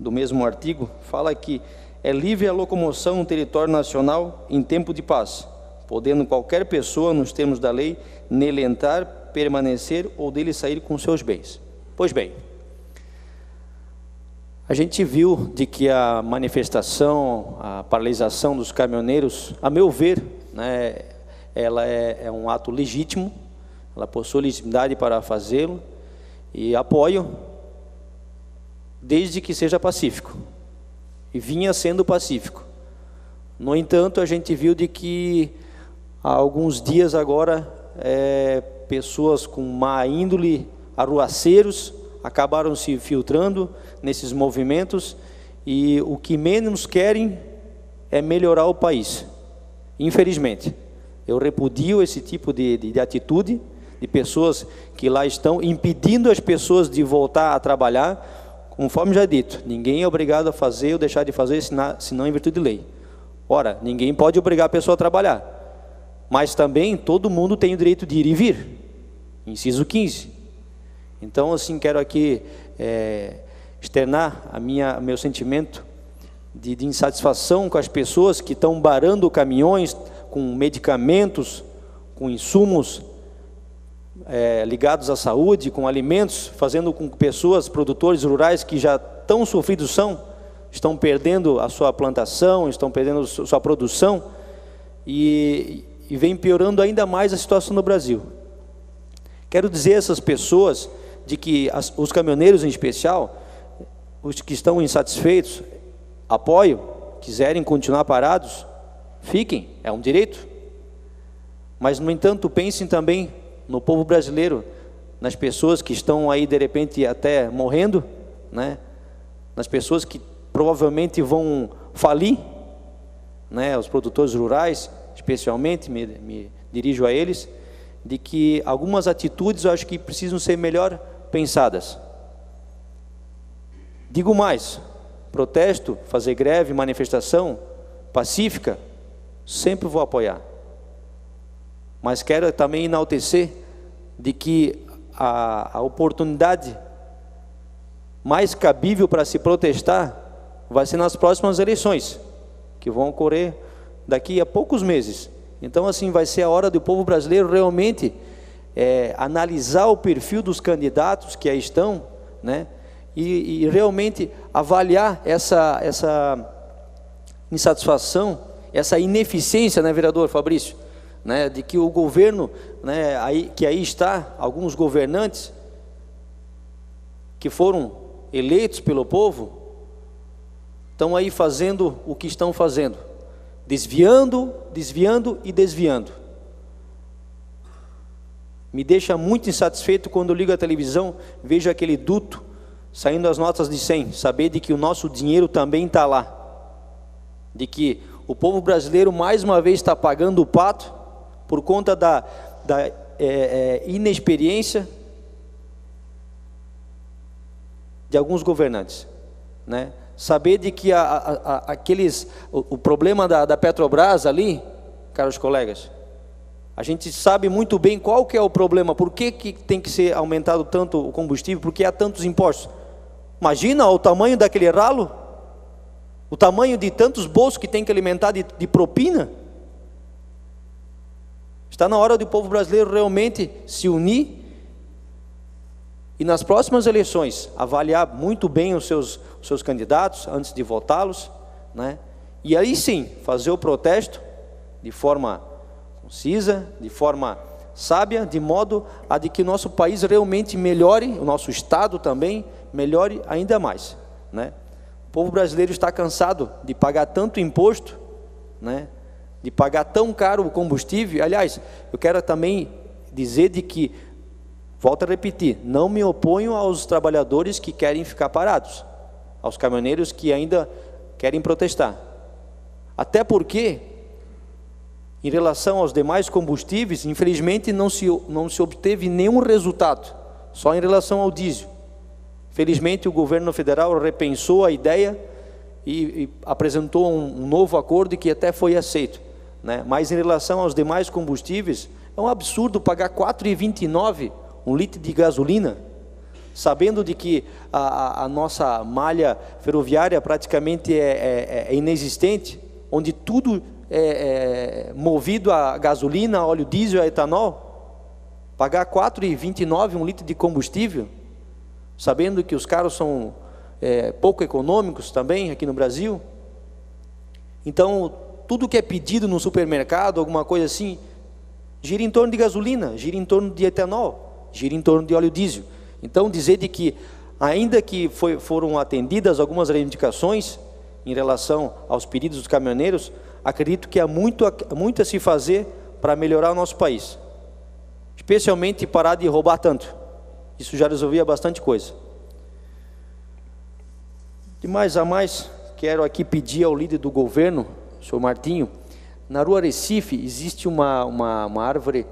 do mesmo artigo fala que é livre a locomoção no território nacional em tempo de paz, podendo qualquer pessoa, nos termos da lei, nele entrar, permanecer ou dele sair com seus bens. Pois bem, a gente viu de que a manifestação, a paralisação dos caminhoneiros, a meu ver, ela é um ato legítimo, ela possui legitimidade para fazê-lo e apoio, desde que seja pacífico, e vinha sendo pacífico. No entanto, a gente viu de que há alguns dias agora, pessoas com má índole, arruaceiros, acabaram se infiltrando nesses movimentos, e o que menos querem é melhorar o país. Infelizmente, eu repudio esse tipo de atitude, de pessoas que lá estão impedindo as pessoas de voltar a trabalhar. Conforme já dito, ninguém é obrigado a fazer ou deixar de fazer, senão em virtude de lei. Ora, ninguém pode obrigar a pessoa a trabalhar, mas também todo mundo tem o direito de ir e vir. Inciso 15. Então, assim, quero aqui externar meu sentimento de insatisfação com as pessoas que estão barando caminhões com medicamentos, com insumos ligados à saúde, com alimentos, fazendo com que pessoas, produtores rurais que já tão sofridos estão perdendo a sua plantação, estão perdendo a sua produção, e vem piorando ainda mais a situação no Brasil. Quero dizer a essas pessoas de que os caminhoneiros em especial, os que estão insatisfeitos, apoio, quiserem continuar parados, fiquem, é um direito. Mas, no entanto, pensem também no povo brasileiro, nas pessoas que estão aí de repente até morrendo, nas pessoas que provavelmente vão falir, os produtores rurais, especialmente, me dirijo a eles, de que algumas atitudes eu acho que precisam ser melhor pensadas. Digo mais, protesto, fazer greve, manifestação pacífica, sempre vou apoiar. Mas quero também enaltecer de que a oportunidade mais cabível para se protestar vai ser nas próximas eleições, que vão ocorrer daqui a poucos meses. Então, assim, vai ser a hora do povo brasileiro realmente analisar o perfil dos candidatos que aí estão, né? E realmente avaliar essa insatisfação, essa ineficiência, né, vereador Fabrício, né, de que o governo, né, que aí está, alguns governantes que foram eleitos pelo povo, estão aí fazendo o que estão fazendo, desviando e desviando. Me deixa muito insatisfeito quando eu ligo a televisão, vejo aquele duto saindo as notas de 100, saber de que o nosso dinheiro também está lá, de que o povo brasileiro mais uma vez está pagando o pato por conta da inexperiência de alguns governantes, né? Saber de que o problema da Petrobras ali, caros colegas, a gente sabe muito bem qual que é o problema, por que tem que ser aumentado tanto o combustível, por que há tantos impostos. Imagina o tamanho daquele ralo, o tamanho de tantos bolsos que tem que alimentar de propina. Está na hora do povo brasileiro realmente se unir e nas próximas eleições avaliar muito bem os seus candidatos antes de votá-los, né? E aí sim fazer o protesto de forma concisa, de forma sábia, de modo a de que nosso país realmente melhore, o nosso estado também melhore ainda mais, né? O povo brasileiro está cansado de pagar tanto imposto, né? De pagar tão caro o combustível. Aliás, eu quero também dizer de que, volto a repetir, não me oponho aos trabalhadores que querem ficar parados, aos caminhoneiros que ainda querem protestar. Até porque, em relação aos demais combustíveis, infelizmente não se obteve nenhum resultado, só em relação ao diesel. Felizmente o governo federal repensou a ideia e apresentou um novo acordo que até foi aceito, né? Mas em relação aos demais combustíveis, é um absurdo pagar R$ 4,29 um litro de gasolina, sabendo de que a nossa malha ferroviária praticamente é inexistente, onde tudo é movido a gasolina, óleo diesel, a etanol. Pagar R$ 4,29 um litro de combustível, sabendo que os carros são pouco econômicos também aqui no Brasil. Então, tudo que é pedido no supermercado, alguma coisa assim, gira em torno de gasolina, gira em torno de etanol, gira em torno de óleo diesel. Então, dizer de que, ainda que foram atendidas algumas reivindicações em relação aos pedidos dos caminhoneiros, acredito que há muito a se fazer para melhorar o nosso país, especialmente parar de roubar tanto. Isso já resolvia bastante coisa. De mais a mais, quero aqui pedir ao líder do governo, o senhor Martinho, na rua Recife existe uma árvore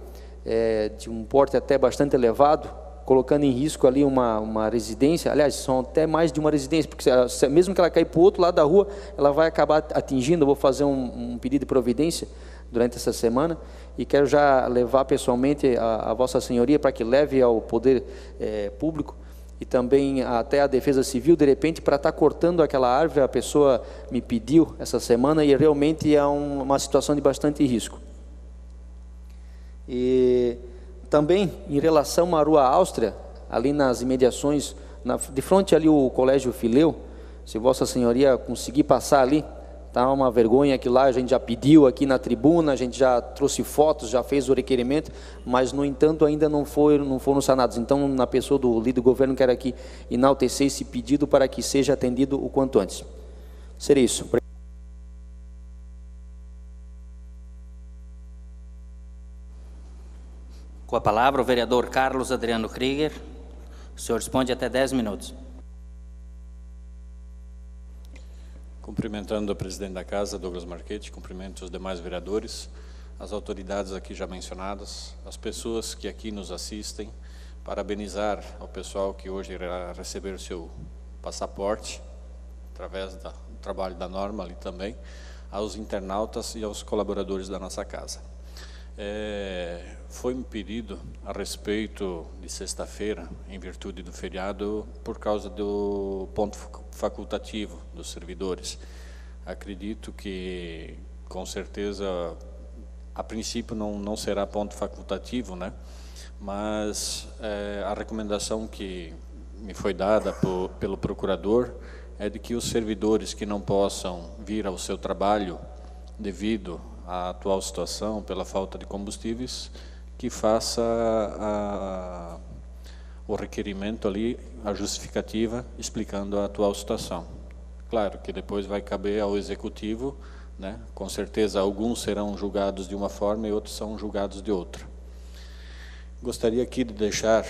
de um porte até bastante elevado, colocando em risco ali uma residência. Aliás, são até mais de uma residência, porque mesmo que ela cair para o outro lado da rua, ela vai acabar atingindo. Eu vou fazer um pedido de providência durante essa semana, e quero já levar pessoalmente a Vossa Senhoria para que leve ao poder público e também até a Defesa Civil, de repente, para estar cortando aquela árvore. A pessoa me pediu essa semana e realmente é uma situação de bastante risco. E também em relação à Rua Áustria, ali nas imediações, de frente ali o Colégio Fileu, se Vossa Senhoria conseguir passar ali, tá uma vergonha que lá a gente já pediu aqui na tribuna, a gente já trouxe fotos, já fez o requerimento, mas no entanto ainda não foram sanados. Então, na pessoa do líder do governo, quero aqui enaltecer esse pedido para que seja atendido o quanto antes. Seria isso. Com a palavra o vereador Carlos Adriano Krieger. O senhor responde até 10 minutos. Cumprimentando o presidente da casa, Douglas Marchetti, cumprimento os demais vereadores, as autoridades aqui já mencionadas, as pessoas que aqui nos assistem, parabenizar ao pessoal que hoje irá receber o seu passaporte, através do trabalho da Norma ali também, aos internautas e aos colaboradores da nossa casa. Foi um pedido a respeito de sexta-feira, em virtude do feriado, por causa do ponto facultativo dos servidores. Acredito que, com certeza, a princípio não será ponto facultativo, né? Mas a recomendação que me foi dada pelo procurador é de que os servidores que não possam vir ao seu trabalho devido à atual situação, pela falta de combustíveis, que faça o requerimento ali, a justificativa, explicando a atual situação. Claro que depois vai caber ao executivo, né? Com certeza alguns serão julgados de uma forma e outros são julgados de outra. Gostaria aqui de deixar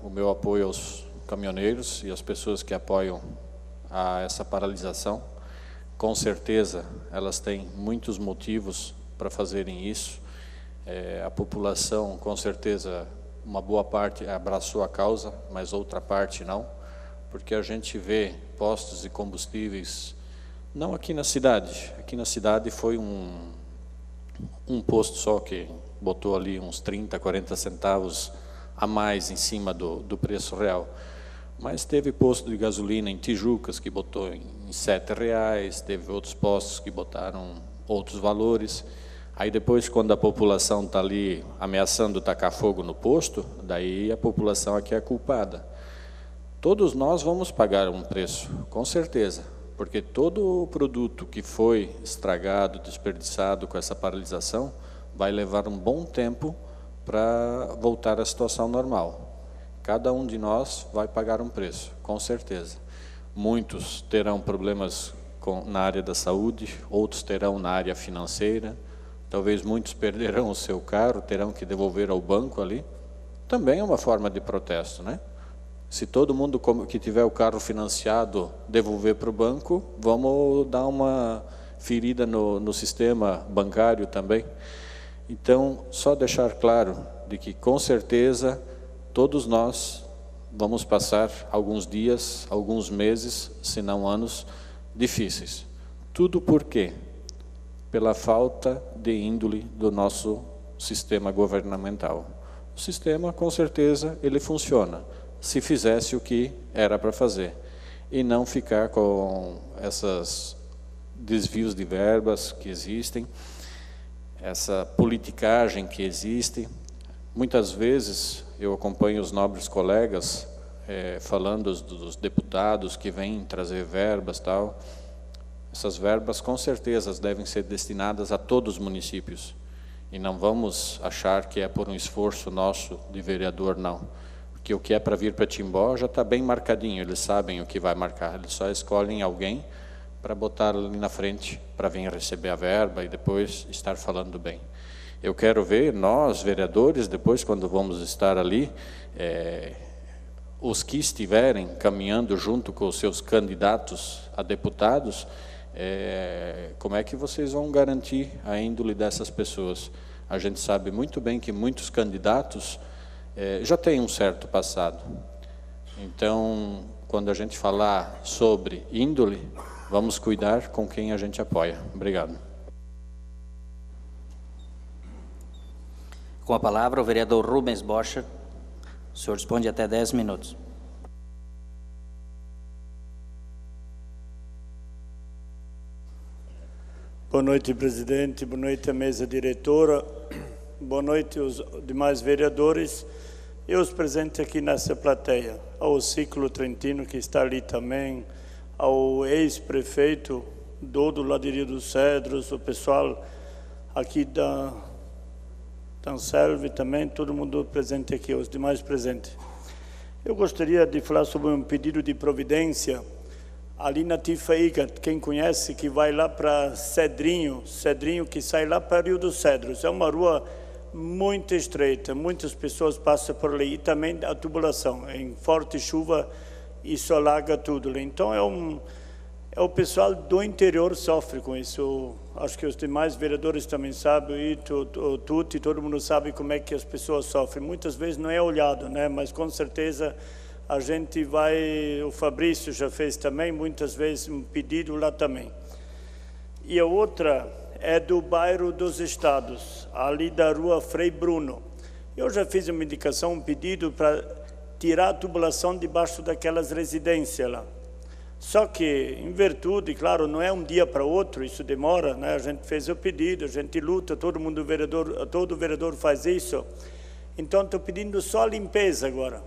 o meu apoio aos caminhoneiros e às pessoas que apoiam a essa paralisação. Com certeza elas têm muitos motivos para fazerem isso. A população, com certeza, uma boa parte abraçou a causa, mas outra parte não, porque a gente vê postos de combustíveis, não aqui na cidade. Aqui na cidade foi um posto só que botou ali uns 30, 40 centavos a mais em cima do preço real. Mas teve posto de gasolina em Tijucas que botou em R$7, teve outros postos que botaram outros valores. Aí depois, quando a população está ali ameaçando tacar fogo no posto, daí a população aqui é culpada. Todos nós vamos pagar um preço, com certeza, porque todo o produto que foi estragado, desperdiçado com essa paralisação, vai levar um bom tempo para voltar à situação normal. Cada um de nós vai pagar um preço, com certeza. Muitos terão problemas na área da saúde, outros terão na área financeira, talvez muitos perderão o seu carro, terão que devolver ao banco ali. Também é uma forma de protesto, né? Se todo mundo que tiver o carro financiado devolver para o banco, vamos dar uma ferida no sistema bancário também. Então, só deixar claro de que, com certeza, todos nós vamos passar alguns dias, alguns meses, se não anos, difíceis. Tudo por quê? Pela falta de índole do nosso sistema governamental. O sistema, com certeza, ele funciona, se fizesse o que era para fazer, e não ficar com esses desvios de verbas que existem, essa politicagem que existe. Muitas vezes eu acompanho os nobres colegas falando dos deputados que vêm trazer verbas e tal. Essas verbas com certeza devem ser destinadas a todos os municípios. E não vamos achar que é por um esforço nosso de vereador, não. Porque o que é para vir para Timbó já está bem marcadinho, eles sabem o que vai marcar, eles só escolhem alguém para botar ali na frente, para vir receber a verba e depois estar falando bem. Eu quero ver nós, vereadores, depois quando vamos estar ali, os que estiverem caminhando junto com os seus candidatos a deputados, como é que vocês vão garantir a índole dessas pessoas? A gente sabe muito bem que muitos candidatos já têm um certo passado. Então, quando a gente falar sobre índole, vamos cuidar com quem a gente apoia. Obrigado. Com a palavra, o vereador Rubens Bocher. O senhor responde até 10 minutos. Boa noite, presidente. Boa noite, a mesa diretora. Boa noite, os demais vereadores e os presentes aqui nessa plateia. Ao Ciclo Trentino, que está ali também, ao ex-prefeito Dodo, lá de Rio dos Cedros, o pessoal aqui da Tanselve também, todo mundo presente aqui, os demais presentes. Eu gostaria de falar sobre um pedido de providência ali na Tifaica, quem conhece, que vai lá para Cedrinho que sai lá para Rio dos Cedros. É uma rua muito estreita, muitas pessoas passam por ali, e também a tubulação, em forte chuva, isso alaga tudo. Então o pessoal do interior sofre com isso. Acho que os demais vereadores também sabem, e todo mundo sabe como é que as pessoas sofrem. Muitas vezes não é olhado, né? Mas com certeza a gente vai, o Fabrício já fez também, muitas vezes um pedido lá também. E a outra é do bairro dos Estados, ali da rua Frei Bruno. Eu já fiz uma indicação, um pedido para tirar a tubulação debaixo daquelas residências lá. Só que, em virtude, claro, não é um dia para outro, isso demora, né? A gente fez o pedido, a gente luta, todo vereador faz isso. Então, estou pedindo só a limpeza agora,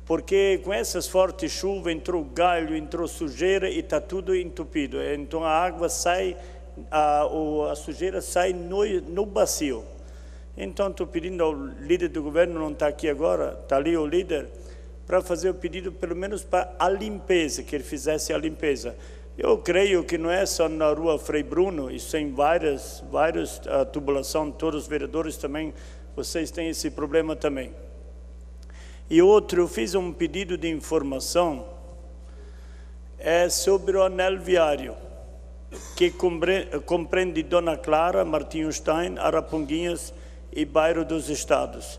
porque com essas fortes chuvas entrou galho, entrou sujeira e está tudo entupido. Então, a água sai, a sujeira sai no bacio. Então, estou pedindo ao líder do governo, não está aqui agora, está ali o líder, para fazer o pedido, pelo menos para a limpeza, que ele fizesse a limpeza. Eu creio que não é só na rua Frei Bruno, isso tem várias tubulações, todos os vereadores também, vocês têm esse problema também. E outro, eu fiz um pedido de informação, é sobre o anel viário, que compreende Dona Clara, Martinho Stein, Araponguinhas e bairro dos Estados.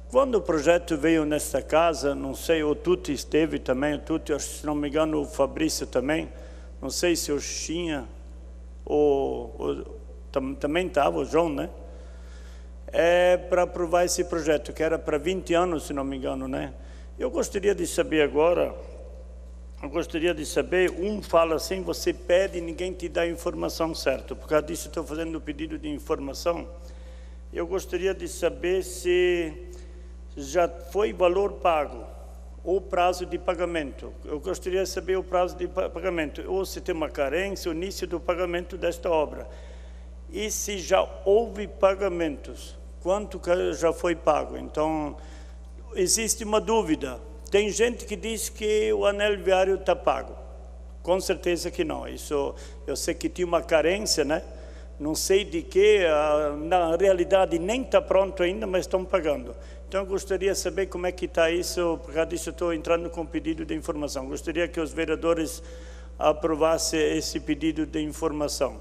Quando o projeto veio nesta casa, não sei, o Tuti esteve também, o Tuti, se não me engano, o Fabrício também, não sei se o Xinha, também estava, o João, né? É para aprovar esse projeto, que era para 20 anos, se não me engano, né? Eu gostaria de saber agora, um fala assim, você pede e ninguém te dá a informação certa. Por causa disso, estou fazendo o pedido de informação. Eu gostaria de saber se já foi valor pago ou prazo de pagamento. Eu gostaria de saber o prazo de pagamento, ou se tem uma carência, o início do pagamento desta obra. E se já houve pagamentos, quanto já foi pago. Então, existe uma dúvida. Tem gente que diz que o anel viário está pago. Com certeza que não. Isso, eu sei que tinha uma carência, né? Não sei de que, na realidade nem está pronto ainda, mas estão pagando. Então, eu gostaria de saber como é que está isso, por causa disso estou entrando com pedido de informação. Gostaria que os vereadores aprovassem esse pedido de informação,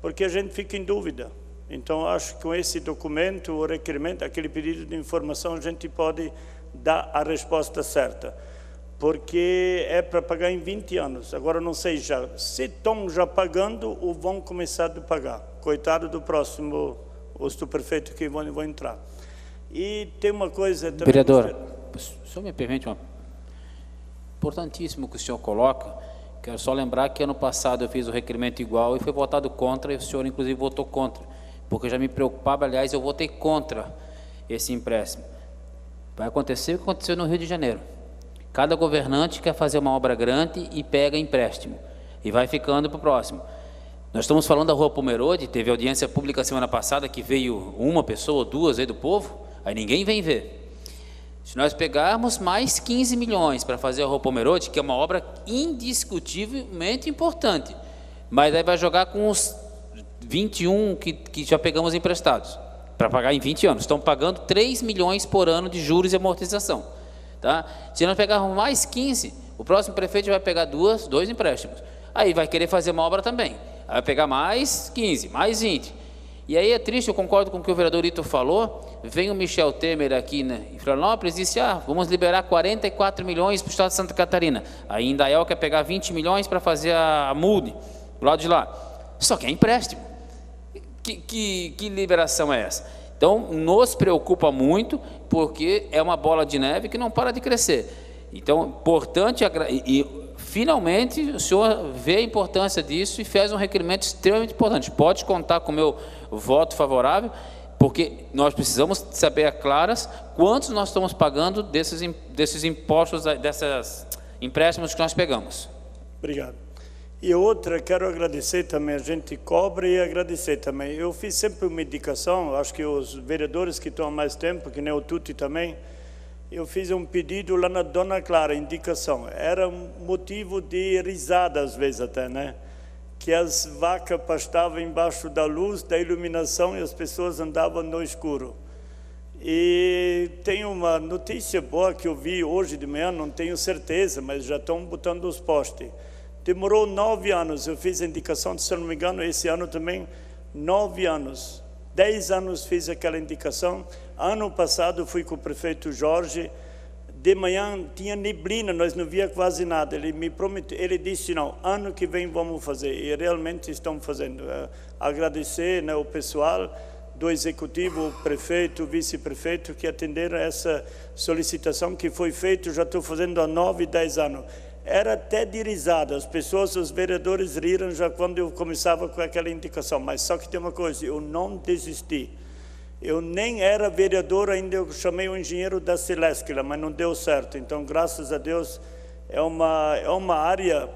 porque a gente fica em dúvida. Então, acho que com esse documento, o requerimento, aquele pedido de informação, a gente pode dar a resposta certa, porque é para pagar em 20 anos. Agora, não sei já, se estão já pagando ou vão começar a pagar. Coitado do próximo, os do prefeito que vão entrar. E tem uma coisa também... Vereador, o senhor me permite uma... Importantíssimo que o senhor coloca. Quero só lembrar que ano passado eu fiz o requerimento igual e foi votado contra, e o senhor inclusive votou contra, porque eu já me preocupava, aliás, eu votei contra esse empréstimo. Vai acontecer o que aconteceu no Rio de Janeiro. Cada governante quer fazer uma obra grande e pega empréstimo, e vai ficando para o próximo. Nós estamos falando da Rua Pomerode, teve audiência pública semana passada, que veio uma pessoa ou duas aí do povo, aí ninguém vem ver. Se nós pegarmos mais 15 milhões para fazer a Rua Pomerode, que é uma obra indiscutivelmente importante, mas aí vai jogar com os 21 que já pegamos emprestados, para pagar em 20 anos. Estão pagando 3 milhões por ano de juros e amortização. Tá? Se nós pegarmos mais 15, o próximo prefeito vai pegar dois empréstimos. Aí vai querer fazer uma obra também. Aí vai pegar mais 15, mais 20. E aí é triste, eu concordo com o que o vereador Ito falou. Vem o Michel Temer aqui em Florianópolis e disse, vamos liberar 44 milhões para o estado de Santa Catarina. Aí Indaial quer pegar 20 milhões para fazer a MUD, do lado de lá. Só que é empréstimo. Que liberação é essa? Então, nos preocupa muito, porque é uma bola de neve que não para de crescer. Então, importante, e finalmente o senhor vê a importância disso e fez um requerimento extremamente importante. Pode contar com o meu voto favorável, porque nós precisamos saber a claras quantos nós estamos pagando desses impostos, desses empréstimos que nós pegamos. Obrigado. E outra, quero agradecer também, a gente cobra e agradecer também. Eu fiz sempre uma indicação, acho que os vereadores que estão há mais tempo, que nem o Tuti também, eu fiz um pedido lá na Dona Clara, indicação. Era motivo de risada às vezes até, né? Que as vacas pastavam embaixo da luz, da iluminação, e as pessoas andavam no escuro. E tem uma notícia boa que eu vi hoje de manhã, não tenho certeza, mas já estão botando os postes. Demorou 9 anos, eu fiz a indicação, se não me engano, esse ano também, 9 anos. 10 anos fiz aquela indicação. Ano passado fui com o prefeito Jorge, De manhã tinha neblina, nós não via quase nada. Ele me prometeu, ele disse, não, ano que vem vamos fazer. E realmente estão fazendo. Agradecer, né, o pessoal do executivo, o prefeito, o vice-prefeito, que atenderam essa solicitação que foi feita, já estou fazendo há 9, 10 anos. Era até de risada, as pessoas, os vereadores riram já quando eu começava com aquela indicação, mas só que tem uma coisa, eu não desisti. Eu nem era vereador ainda, eu chamei o engenheiro da Celesquila, mas não deu certo. Então, graças a Deus, é uma área,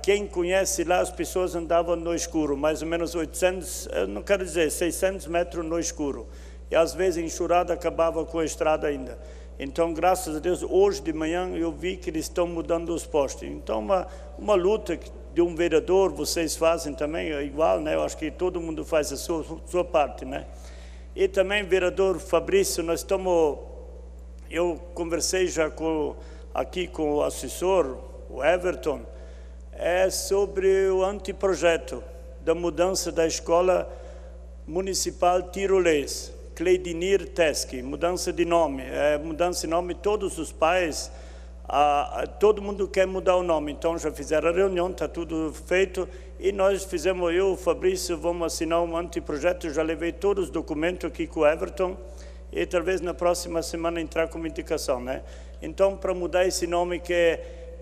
quem conhece lá, as pessoas andavam no escuro, mais ou menos 800, eu não quero dizer, 600 metros no escuro. E às vezes, enxurrada, acabava com a estrada ainda. Então, graças a Deus, hoje de manhã eu vi que eles estão mudando os postes. Então, uma luta de um vereador, vocês fazem também, é igual, né? Eu acho que todo mundo faz a sua parte, né? E também, vereador Fabrício, eu conversei já aqui com o assessor, o Everton, sobre o anteprojeto da mudança da escola municipal tirolês, Cleidinir Teske, mudança de nome. Mudança de nome, todos os pais, todo mundo quer mudar o nome, então já fizeram a reunião, está tudo feito, e nós fizemos, eu, o Fabrício, vamos assinar um anteprojeto, já levei todos os documentos aqui com o Everton, e talvez na próxima semana entrar com uma indicação, né? Então, para mudar esse nome que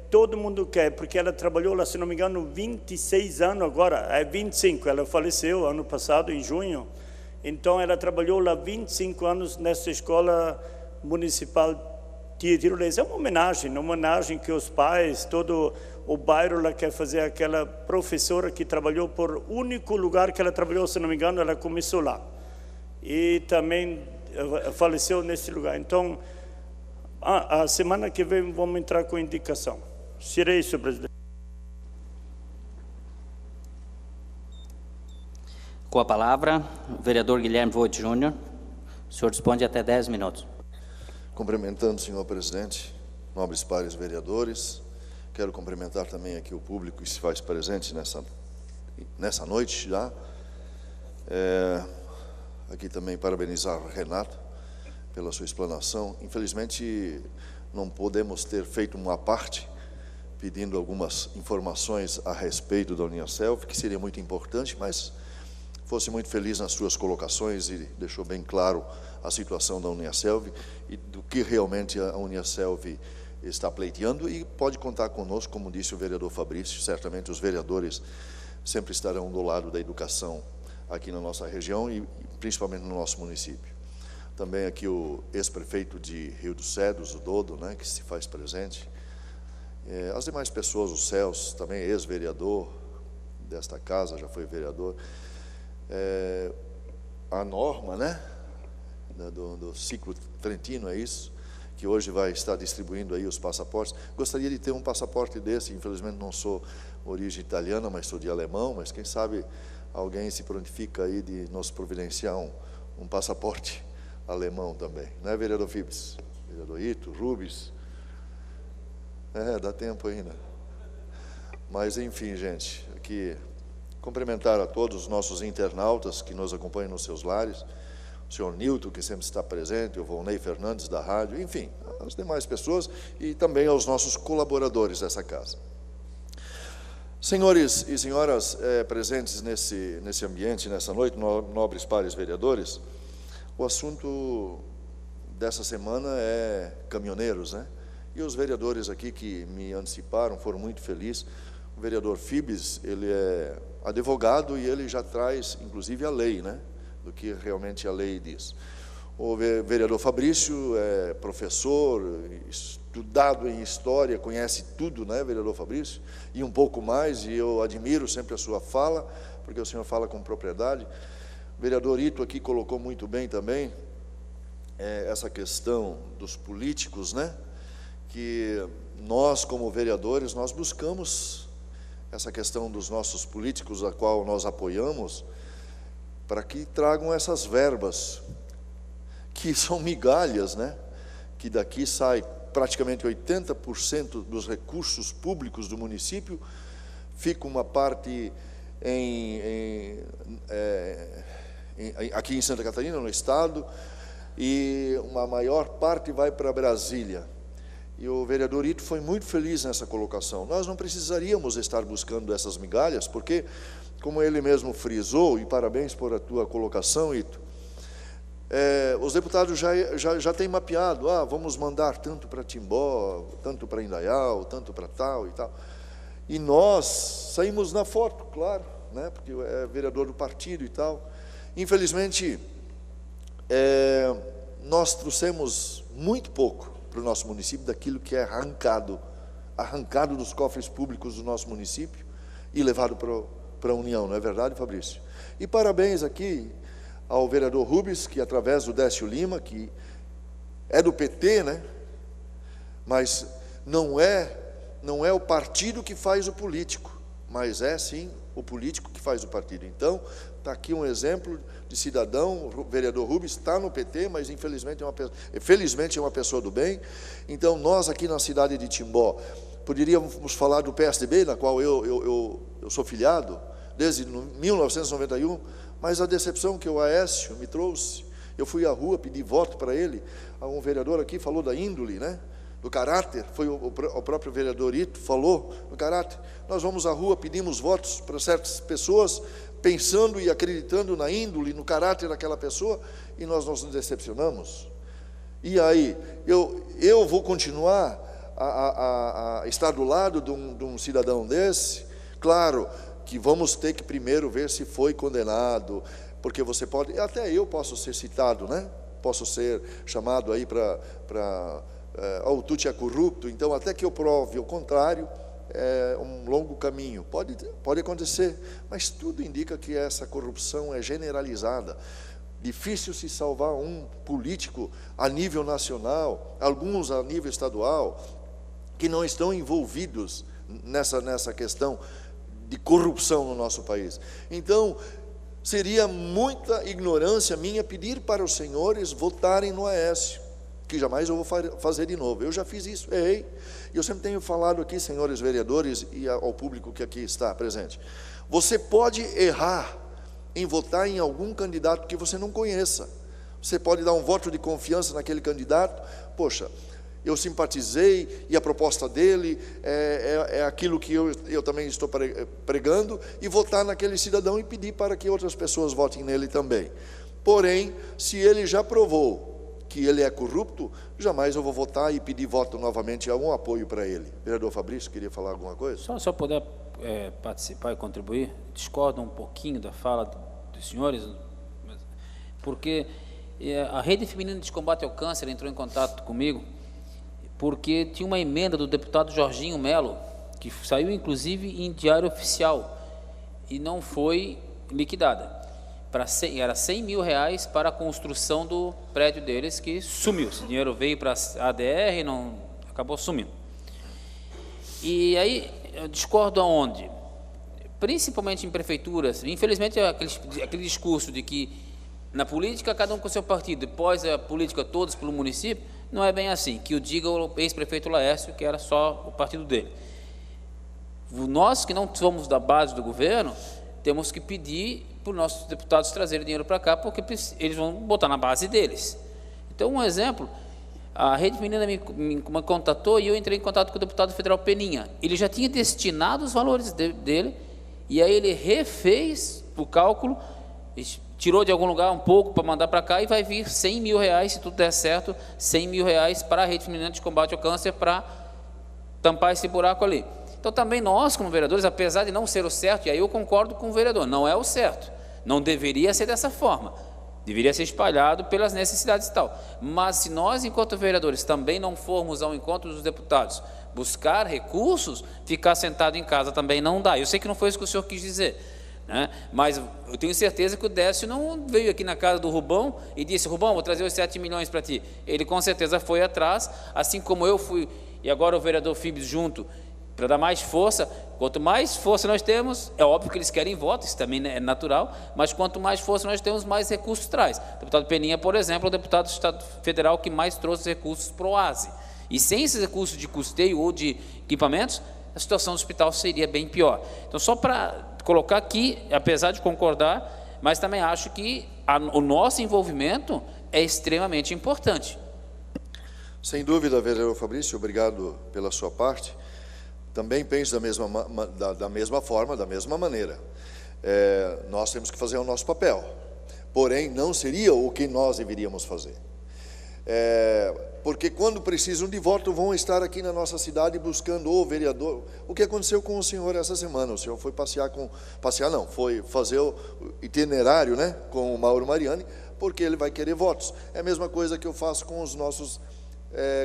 todo mundo quer, porque ela trabalhou lá, se não me engano, 26 anos agora, 25, ela faleceu ano passado, em junho, então ela trabalhou lá 25 anos nessa escola municipal tirolês. É uma homenagem que os pais, todo o bairro lá quer fazer aquela professora que trabalhou por único lugar que ela trabalhou, se não me engano, ela começou lá. E também faleceu nesse lugar. Então, a semana que vem vamos entrar com indicação. Serei isso, presidente. Com a palavra, o vereador Guilherme Voit Júnior. O senhor dispõe de até 10 minutos. Cumprimentando o senhor presidente, nobres pares vereadores, quero cumprimentar também aqui o público que se faz presente nessa noite já. Aqui também parabenizar o Renato pela sua explanação. Infelizmente, não podemos ter feito uma parte pedindo algumas informações a respeito da Uniaselv, que seria muito importante, mas fosse muito feliz nas suas colocações e deixou bem claro a situação da Uniaselv e do que realmente a Uniaselv está pleiteando, e pode contar conosco, como disse o vereador Fabrício, certamente os vereadores sempre estarão do lado da educação aqui na nossa região e principalmente no nosso município. Também aqui o ex-prefeito de Rio dos Cedros, o Dodo, né, que se faz presente. As demais pessoas, o Celso, também ex-vereador desta casa, já foi vereador. A Norma, né, do ciclo trentino, é isso, que hoje vai estar distribuindo aí os passaportes. Gostaria de ter um passaporte desse, infelizmente não sou origem italiana, mas sou de alemão, mas quem sabe alguém se prontifica aí de nos providenciar um passaporte alemão também, né, vereador Fibes? Vereador Ito, Rubens, dá tempo ainda. Mas enfim, gente, aqui cumprimentar a todos os nossos internautas que nos acompanham nos seus lares, o senhor Nilton, que sempre está presente, o Volney Fernandes da rádio, enfim, as demais pessoas e também aos nossos colaboradores dessa casa. Senhores e senhoras presentes nesse ambiente, nessa noite, nobres pares vereadores, o assunto dessa semana é caminhoneiros, né? E os vereadores aqui que me anteciparam foram muito felizes. O vereador Fibes, ele é advogado e ele já traz, inclusive, a lei, né? Do que realmente a lei diz. O vereador Fabrício é professor, estudado em história, conhece tudo, né, vereador Fabrício? E um pouco mais, e eu admiro sempre a sua fala, porque o senhor fala com propriedade. O vereador Ito aqui colocou muito bem também essa questão dos políticos, né? Que nós, como vereadores, nós buscamos essa questão dos nossos políticos, a qual nós apoiamos, para que tragam essas verbas, que são migalhas, né? Que daqui sai praticamente 80% dos recursos públicos do município, fica uma parte aqui em Santa Catarina, no estado, e uma maior parte vai para Brasília. E o vereador Ito foi muito feliz nessa colocação. Nós não precisaríamos estar buscando essas migalhas, porque, como ele mesmo frisou, e parabéns por a tua colocação, Ito, os deputados já têm mapeado, vamos mandar tanto para Timbó, tanto para Indaial, tanto para tal e tal. E nós saímos na foto, claro, né, porque é vereador do partido e tal. Infelizmente, nós trouxemos muito pouco para o nosso município daquilo que é arrancado dos cofres públicos do nosso município e levado para a União, não é verdade, Fabrício? E parabéns aqui ao vereador Rubens, que através do Décio Lima, que é do PT, né? Mas não é o partido que faz o político, mas é sim o político que faz o partido. Então, está aqui um exemplo de cidadão, o vereador Rubens está no PT, mas felizmente é uma pessoa do bem. Então, nós aqui na cidade de Timbó, poderíamos falar do PSDB, na qual eu sou filiado, desde 1991, mas a decepção que o Aécio me trouxe, eu fui à rua pedir voto para ele, um vereador aqui falou da índole, né? Do caráter, foi o próprio vereador Ito falou do caráter. Nós vamos à rua, pedimos votos para certas pessoas, pensando e acreditando na índole, no caráter daquela pessoa, e nós nos decepcionamos. E aí, eu vou continuar a estar do lado de um cidadão desse? Claro que vamos ter que primeiro ver se foi condenado, porque você pode, até eu posso ser citado, né? Posso ser chamado aí para o Tuti é corrupto, então até que eu prove o contrário, é um longo caminho, pode acontecer, mas tudo indica que essa corrupção é generalizada. Difícil se salvar um político a nível nacional, alguns a nível estadual, que não estão envolvidos nessa questão de corrupção no nosso país. Então, seria muita ignorância minha pedir para os senhores votarem no Aécio, que jamais eu vou fazer de novo. Eu já fiz isso, errei. E eu sempre tenho falado aqui, senhores vereadores, e ao público que aqui está presente, você pode errar em votar em algum candidato que você não conheça. Você pode dar um voto de confiança naquele candidato, poxa, eu simpatizei e a proposta dele é aquilo que eu também estou pregando, e votar naquele cidadão e pedir para que outras pessoas votem nele também. Porém, se ele já provou que ele é corrupto, jamais eu vou votar e pedir voto novamente, algum apoio para ele. Vereador Fabrício, queria falar alguma coisa? Só se eu puder participar e contribuir, discordo um pouquinho da fala dos senhores, porque a Rede Feminina de Combate ao Câncer entrou em contato comigo, porque tinha uma emenda do deputado Jorginho Melo, que saiu inclusive em diário oficial, e não foi liquidada. Era 100 mil reais para a construção do prédio deles, que sumiu. Esse dinheiro veio para a ADR e acabou sumindo. E aí, eu discordo aonde? Principalmente em prefeituras. Infelizmente, aquele discurso de que na política, cada um com seu partido, depois a política todos pelo município, não é bem assim. Que o diga o ex-prefeito Laércio, que era só o partido dele. Nós que não somos da base do governo, temos que pedir para os nossos deputados trazerem dinheiro para cá, porque eles vão botar na base deles. Então, um exemplo, a Rede Feminina me contatou e eu entrei em contato com o deputado federal Peninha. Ele já tinha destinado os valores dele, e aí ele refez o cálculo, tirou de algum lugar um pouco para mandar para cá, e vai vir 100 mil reais, se tudo der certo, 100 mil reais para a Rede Feminina de Combate ao Câncer, para tampar esse buraco ali. Então, também nós, como vereadores, apesar de não ser o certo, e aí eu concordo com o vereador, não é o certo, não deveria ser dessa forma, deveria ser espalhado pelas necessidades e tal. Mas se nós, enquanto vereadores, também não formos ao encontro dos deputados, buscar recursos, ficar sentado em casa também não dá. Eu sei que não foi isso que o senhor quis dizer, né? Mas eu tenho certeza que o Décio não veio aqui na casa do Rubão e disse: Rubão, vou trazer os 7 milhões para ti. Ele com certeza foi atrás, assim como eu fui, e agora o vereador Fibes junto, para dar mais força. Quanto mais força nós temos, é óbvio que eles querem voto, isso também é natural, mas quanto mais força nós temos, mais recursos traz. O deputado Peninha, por exemplo, é o deputado do Estado Federal que mais trouxe recursos para o OASE. E sem esses recursos de custeio ou de equipamentos, a situação do hospital seria bem pior. Então, só para colocar aqui, apesar de concordar, mas também acho que o nosso envolvimento é extremamente importante. Sem dúvida, vereador Fabrício, obrigado pela sua parte. Também penso da mesma forma, da mesma maneira. Nós temos que fazer o nosso papel, porém não seria o que nós deveríamos fazer. Porque quando precisam de voto vão estar aqui na nossa cidade buscando o vereador. O que aconteceu com o senhor essa semana? O senhor foi foi fazer o itinerário, né, com o Mauro Mariani, porque ele vai querer votos. É a mesma coisa que eu faço com os nossos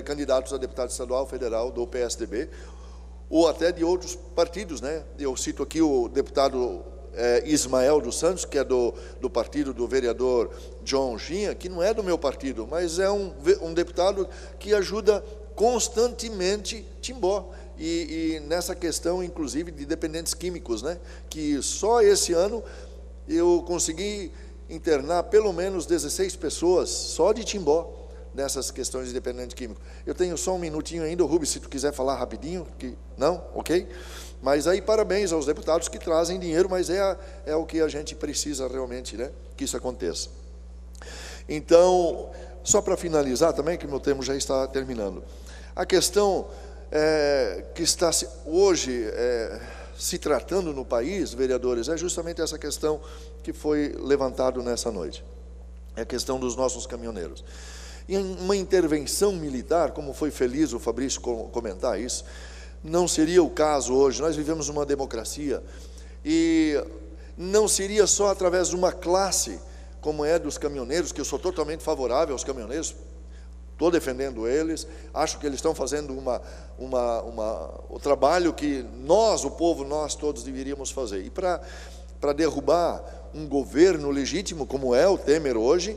candidatos a deputado estadual, federal do PSDB, ou até de outros partidos, né? Eu cito aqui o deputado Ismael dos Santos, que é do partido do vereador John Ginha, que não é do meu partido, mas é um deputado que ajuda constantemente Timbó, e nessa questão, inclusive, de dependentes químicos, né? Que só esse ano eu consegui internar pelo menos 16 pessoas, só de Timbó, nessas questões de dependente químico. Eu tenho só um minutinho ainda, Rubens, se tu quiser falar rapidinho, não? Ok? Mas aí, parabéns aos deputados que trazem dinheiro, mas é o que a gente precisa realmente, né? Que isso aconteça. Então, só para finalizar também, que meu tempo já está terminando. A questão que está hoje se tratando no país, vereadores, é justamente essa questão que foi levantado nessa noite. É a questão dos nossos caminhoneiros. Em uma intervenção militar, como foi feliz o Fabrício comentar isso, não seria o caso hoje. Nós vivemos uma democracia e não seria só através de uma classe como é dos caminhoneiros, que eu sou totalmente favorável aos caminhoneiros, estou defendendo eles, acho que eles estão fazendo o trabalho que nós, o povo, nós todos deveríamos fazer. E para derrubar um governo legítimo como é o Temer hoje,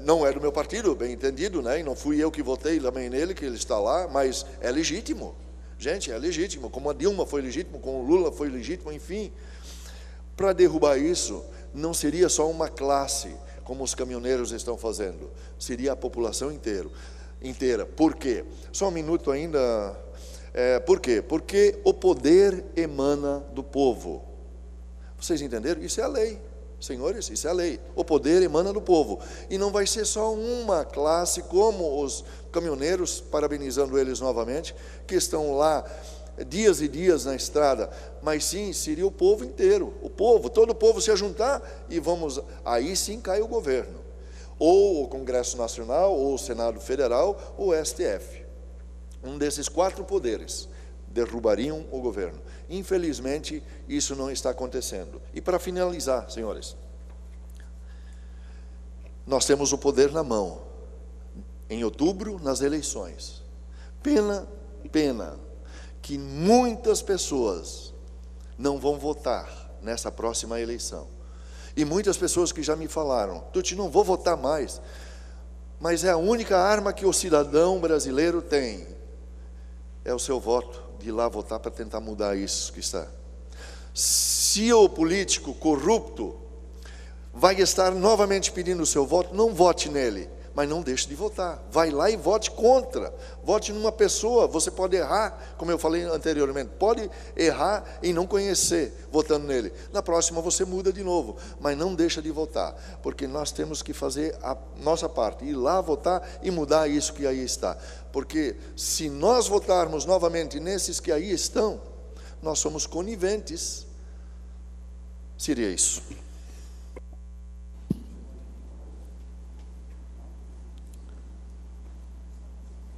não é do meu partido, bem entendido, né? E não fui eu que votei também nele, que ele está lá, mas é legítimo, gente, é legítimo, como a Dilma foi legítimo, como o Lula foi legítimo, enfim. Para derrubar isso, não seria só uma classe, como os caminhoneiros estão fazendo, seria a população inteira. Por quê? Só um minuto ainda. Por quê? Porque o poder emana do povo. Vocês entenderam? Isso é a lei. Senhores, isso é a lei. O poder emana do povo. E não vai ser só uma classe, como os caminhoneiros, parabenizando eles novamente, que estão lá dias e dias na estrada, mas sim, seria o povo inteiro. Todo o povo se juntar e aí sim cai o governo. Ou o Congresso Nacional, ou o Senado Federal, ou o STF. Um desses 4 poderes derrubariam o governo. Infelizmente, isso não está acontecendo. E para finalizar, senhores, nós temos o poder na mão. Em outubro, nas eleições. Pena que muitas pessoas não vão votar nessa próxima eleição. E muitas pessoas que já me falaram, Tuti, não vou votar mais. Mas é a única arma que o cidadão brasileiro tem. É o seu voto. De ir lá votar para tentar mudar isso que está. Se o político corrupto vai estar novamente pedindo o seu voto, não vote nele, mas não deixe de votar. Vai lá e vote contra. Vote numa pessoa. Você pode errar, como eu falei anteriormente, pode errar e não conhecer votando nele. Na próxima você muda de novo, mas não deixa de votar, porque nós temos que fazer a nossa parte, ir lá votar e mudar isso que aí está. Porque se nós votarmos novamente nesses que aí estão, nós somos coniventes. Seria isso.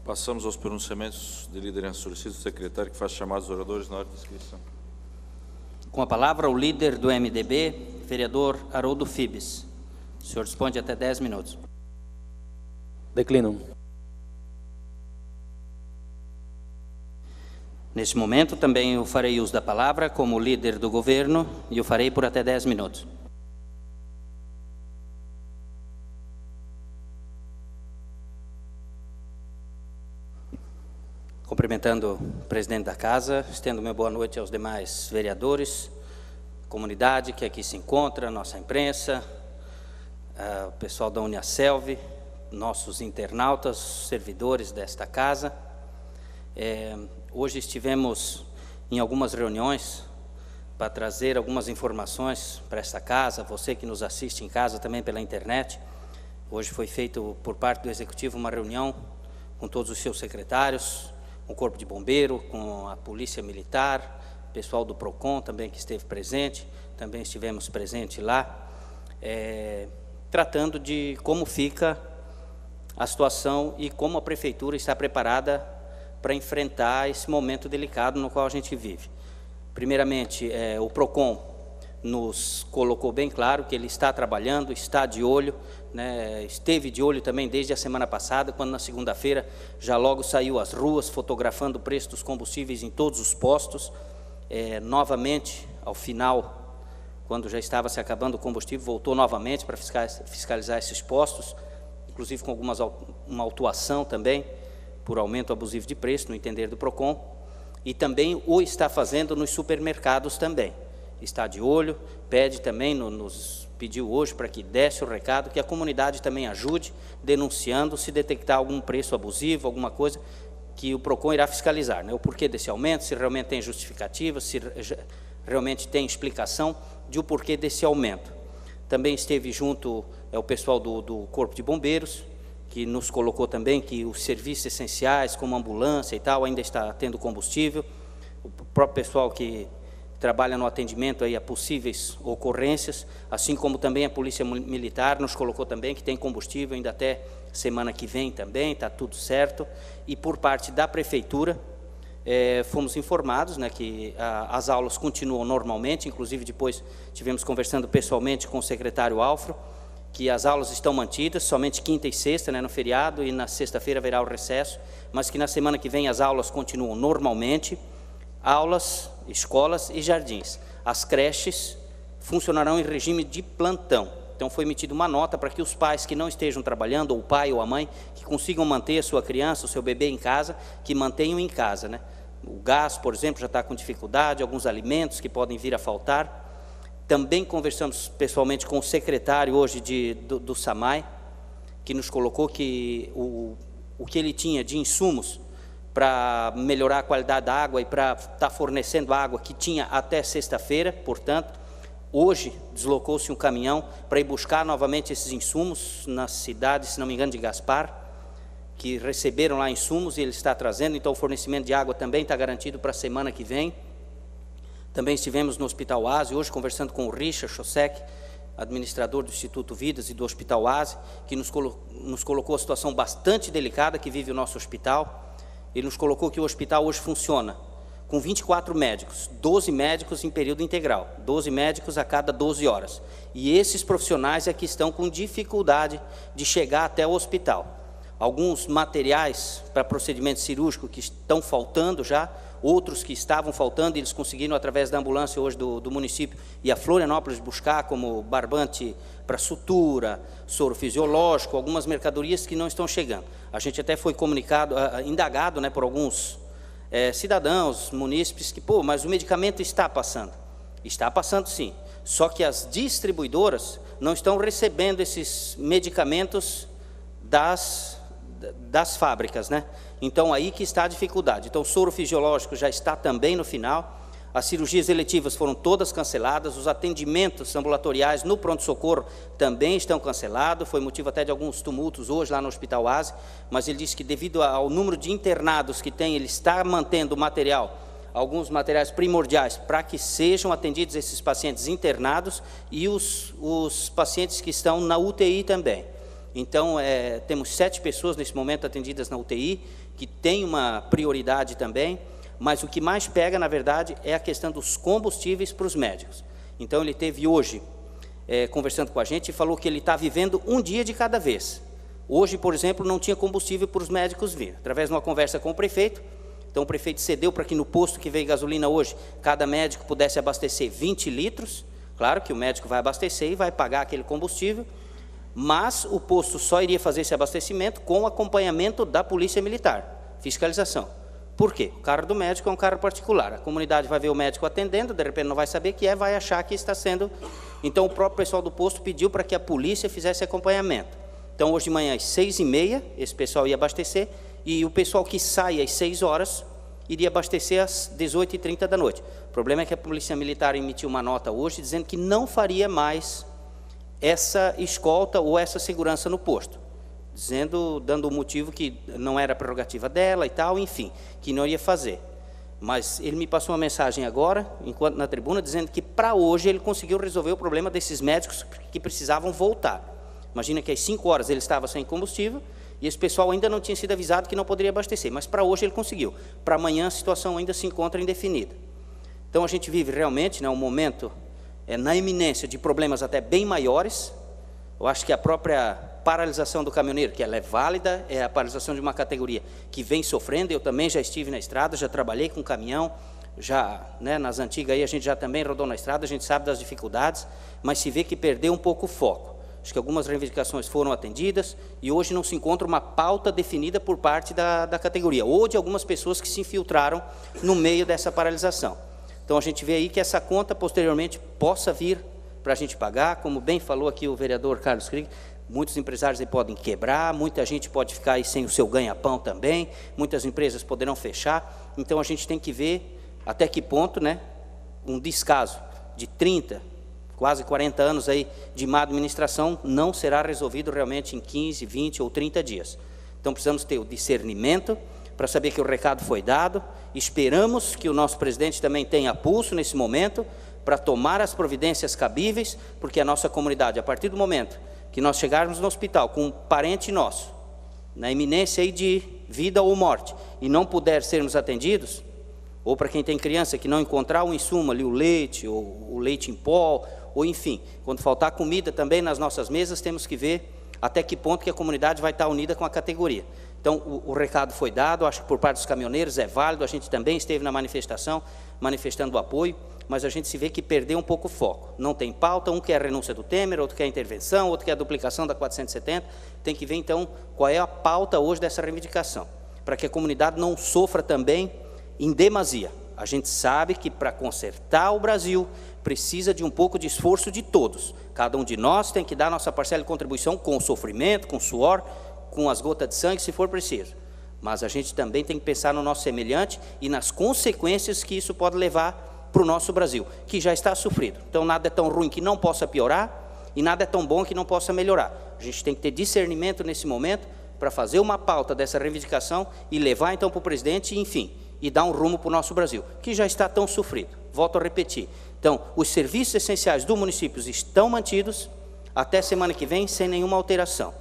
Passamos aos pronunciamentos de liderança. Solicito o secretário que faça chamar os oradores na hora de inscrição. Com a palavra, o líder do MDB, vereador Haroldo Fibes. O senhor dispõe de até 10 minutos. Declinam. Neste momento, também eu farei uso da palavra como líder do governo e o farei por até 10 minutos. Cumprimentando o presidente da casa, estendo minha boa noite aos demais vereadores, comunidade que aqui se encontra, nossa imprensa, o pessoal da Uniaselv, nossos internautas, servidores desta casa. Hoje estivemos em algumas reuniões para trazer algumas informações para esta casa, você que nos assiste em casa também pela internet, Hoje foi feito por parte do Executivo uma reunião com todos os seus secretários, com o Corpo de Bombeiro, com a Polícia Militar, pessoal do PROCON também que esteve presente, também estivemos presentes lá, tratando de como fica a situação e como a Prefeitura está preparada para enfrentar esse momento delicado no qual a gente vive. Primeiramente, o PROCON nos colocou bem claro que ele está trabalhando, está de olho, né, esteve de olho também desde a semana passada, quando na segunda-feira já logo saiu às ruas, fotografando o preço dos combustíveis em todos os postos. Novamente, ao final, quando já estava se acabando o combustível, voltou novamente para fiscalizar esses postos, inclusive com uma autuação também, por aumento abusivo de preço, no entender do PROCON, e também o está fazendo nos supermercados também. Está de olho, pede também, nos pediu hoje para que desse o recado, que a comunidade também ajude, denunciando, se detectar algum preço abusivo, alguma coisa, que o PROCON irá fiscalizar, né? O porquê desse aumento, se realmente tem justificativa, se realmente tem explicação de o porquê desse aumento. Também esteve junto o pessoal do Corpo de Bombeiros, que nos colocou também que os serviços essenciais, como ambulância e tal, ainda está tendo combustível. O próprio pessoal que trabalha no atendimento aí a possíveis ocorrências, assim como também a Polícia Militar nos colocou também que tem combustível ainda até semana que vem também, está tudo certo. E por parte da Prefeitura, fomos informados, né, que as aulas continuam normalmente, inclusive depois tivemos conversando pessoalmente com o secretário Alfro, que as aulas estão mantidas, somente quinta e sexta, né, no feriado, e na sexta-feira haverá o recesso, mas que na semana que vem as aulas continuam normalmente, aulas, escolas e jardins. As creches funcionarão em regime de plantão. Então foi emitida uma nota para que os pais que não estejam trabalhando, ou o pai ou a mãe, que consigam manter a sua criança, o seu bebê em casa, que mantenham em casa, né? O gás, por exemplo, já está com dificuldade, alguns alimentos que podem vir a faltar. Também conversamos pessoalmente com o secretário hoje do SAMAI, que nos colocou que o que ele tinha de insumos para melhorar a qualidade da água e para estar fornecendo água que tinha até sexta-feira, portanto, hoje deslocou-se um caminhão para ir buscar novamente esses insumos na cidade, se não me engano, de Gaspar, que receberam lá insumos e ele está trazendo, então o fornecimento de água também está garantido para a semana que vem. Também estivemos no Hospital Oasi, hoje conversando com o Richard Chosek, administrador do Instituto Vidas e do Hospital Oasi, que nos colocou a situação bastante delicada que vive o nosso hospital. Ele nos colocou que o hospital hoje funciona com 24 médicos, 12 médicos em período integral, 12 médicos a cada 12 horas. E esses profissionais é que estão com dificuldade de chegar até o hospital. Alguns materiais para procedimento cirúrgico que estão faltando já, outros que estavam faltando, eles conseguiram, através da ambulância hoje do município, e a Florianópolis buscar, como barbante para sutura, soro fisiológico, algumas mercadorias que não estão chegando. A gente até foi comunicado, indagado, né, por alguns cidadãos, munícipes, que, mas o medicamento está passando. Está passando sim, só que as distribuidoras não estão recebendo esses medicamentos das fábricas, né? Então, aí que está a dificuldade. Então, o soro fisiológico já está também no final, as cirurgias eletivas foram todas canceladas, os atendimentos ambulatoriais no pronto-socorro também estão cancelados, foi motivo até de alguns tumultos hoje lá no Hospital Oasi, mas ele disse que devido ao número de internados que tem, ele está mantendo material, alguns materiais primordiais para que sejam atendidos esses pacientes internados e os pacientes que estão na UTI também. Então, temos 7 pessoas nesse momento atendidas na UTI, que tem uma prioridade também, mas o que mais pega, na verdade, é a questão dos combustíveis para os médicos. Então, ele teve hoje, conversando com a gente, e falou que ele está vivendo um dia de cada vez. Hoje, por exemplo, não tinha combustível para os médicos vir. Através de uma conversa com o prefeito, então o prefeito cedeu para que no posto que veio gasolina hoje, cada médico pudesse abastecer 20 litros. Claro que o médico vai abastecer e vai pagar aquele combustível, mas o posto só iria fazer esse abastecimento com acompanhamento da Polícia Militar, fiscalização. Por quê? O carro do médico é um carro particular, a comunidade vai ver o médico atendendo, de repente não vai saber que vai achar que está sendo... Então, o próprio pessoal do posto pediu para que a polícia fizesse acompanhamento. Então, hoje de manhã, às 6h30, esse pessoal ia abastecer, e o pessoal que sai às 6 horas iria abastecer às 18h30 da noite. O problema é que a Polícia Militar emitiu uma nota hoje dizendo que não faria mais essa escolta ou essa segurança no posto, dando o motivo que não era prerrogativa dela e tal, enfim, que não ia fazer. Mas ele me passou uma mensagem agora, enquanto na tribuna, dizendo que para hoje ele conseguiu resolver o problema desses médicos que precisavam voltar. Imagina que às 5 horas ele estava sem combustível e esse pessoal ainda não tinha sido avisado que não poderia abastecer, mas para hoje ele conseguiu. Para amanhã a situação ainda se encontra indefinida. Então a gente vive realmente, né, um momento na iminência de problemas até bem maiores. Eu acho que a própria paralisação do caminhoneiro, que ela é válida, é a paralisação de uma categoria que vem sofrendo. Eu também já estive na estrada, já trabalhei com caminhão, já, né, nas antigas aí a gente já também rodou na estrada, a gente sabe das dificuldades, mas se vê que perdeu um pouco o foco. Acho que algumas reivindicações foram atendidas e hoje não se encontra uma pauta definida por parte da categoria, ou de algumas pessoas que se infiltraram no meio dessa paralisação. Então a gente vê aí que essa conta posteriormente possa vir para a gente pagar, como bem falou aqui o vereador Carlos Krieg, muitos empresários aí podem quebrar, muita gente pode ficar aí sem o seu ganha-pão também, muitas empresas poderão fechar, então a gente tem que ver até que ponto, né, um descaso de 30, quase 40 anos aí de má administração não será resolvido realmente em 15, 20 ou 30 dias. Então precisamos ter o discernimento para saber que o recado foi dado, esperamos que o nosso presidente também tenha pulso nesse momento, para tomar as providências cabíveis, porque a nossa comunidade, a partir do momento que nós chegarmos no hospital com um parente nosso, na iminência aí de vida ou morte, e não puder sermos atendidos, ou para quem tem criança que não encontrar um insumo ali, o leite, ou o leite em pó, ou enfim, quando faltar comida também nas nossas mesas, temos que ver até que ponto que a comunidade vai estar unida com a categoria. Então, o recado foi dado, acho que por parte dos caminhoneiros é válido, a gente também esteve na manifestação, manifestando o apoio, mas a gente se vê que perdeu um pouco o foco. Não tem pauta, um quer a renúncia do Temer, outro quer a intervenção, outro quer a duplicação da 470, tem que ver então qual é a pauta hoje dessa reivindicação, para que a comunidade não sofra também em demasia. A gente sabe que para consertar o Brasil, precisa de um pouco de esforço de todos. Cada um de nós tem que dar nossa parcela de contribuição com o sofrimento, com o suor, com as gotas de sangue, se for preciso. Mas a gente também tem que pensar no nosso semelhante e nas consequências que isso pode levar para o nosso Brasil, que já está sofrido. Então, nada é tão ruim que não possa piorar e nada é tão bom que não possa melhorar. A gente tem que ter discernimento nesse momento para fazer uma pauta dessa reivindicação e levar então para o presidente, enfim, e dar um rumo para o nosso Brasil, que já está tão sofrido. Volto a repetir. Então, os serviços essenciais do município estão mantidos até semana que vem, sem nenhuma alteração.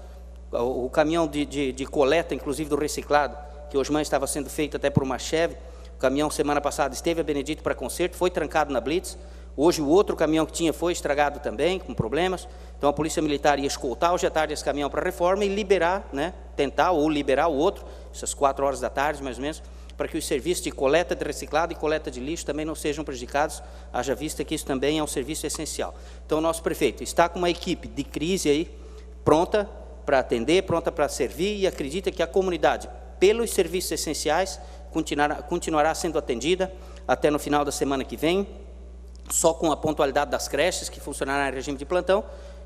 O caminhão de coleta, inclusive do reciclado, que hoje estava sendo feito até por uma Chevy, o caminhão semana passada esteve a Benedito para conserto, foi trancado na Blitz. Hoje o outro caminhão que tinha foi estragado também, com problemas. Então a Polícia Militar ia escoltar hoje à tarde esse caminhão para reforma e liberar, né, tentar ou liberar o outro, essas 4 horas da tarde mais ou menos, para que os serviços de coleta de reciclado e coleta de lixo também não sejam prejudicados, haja vista que isso também é um serviço essencial. Então o nosso prefeito está com uma equipe de crise aí, pronta para atender, pronta para servir, e acredita que a comunidade, pelos serviços essenciais, continuará sendo atendida até no final da semana que vem, só com a pontualidade das creches, que funcionará em regime de plantão,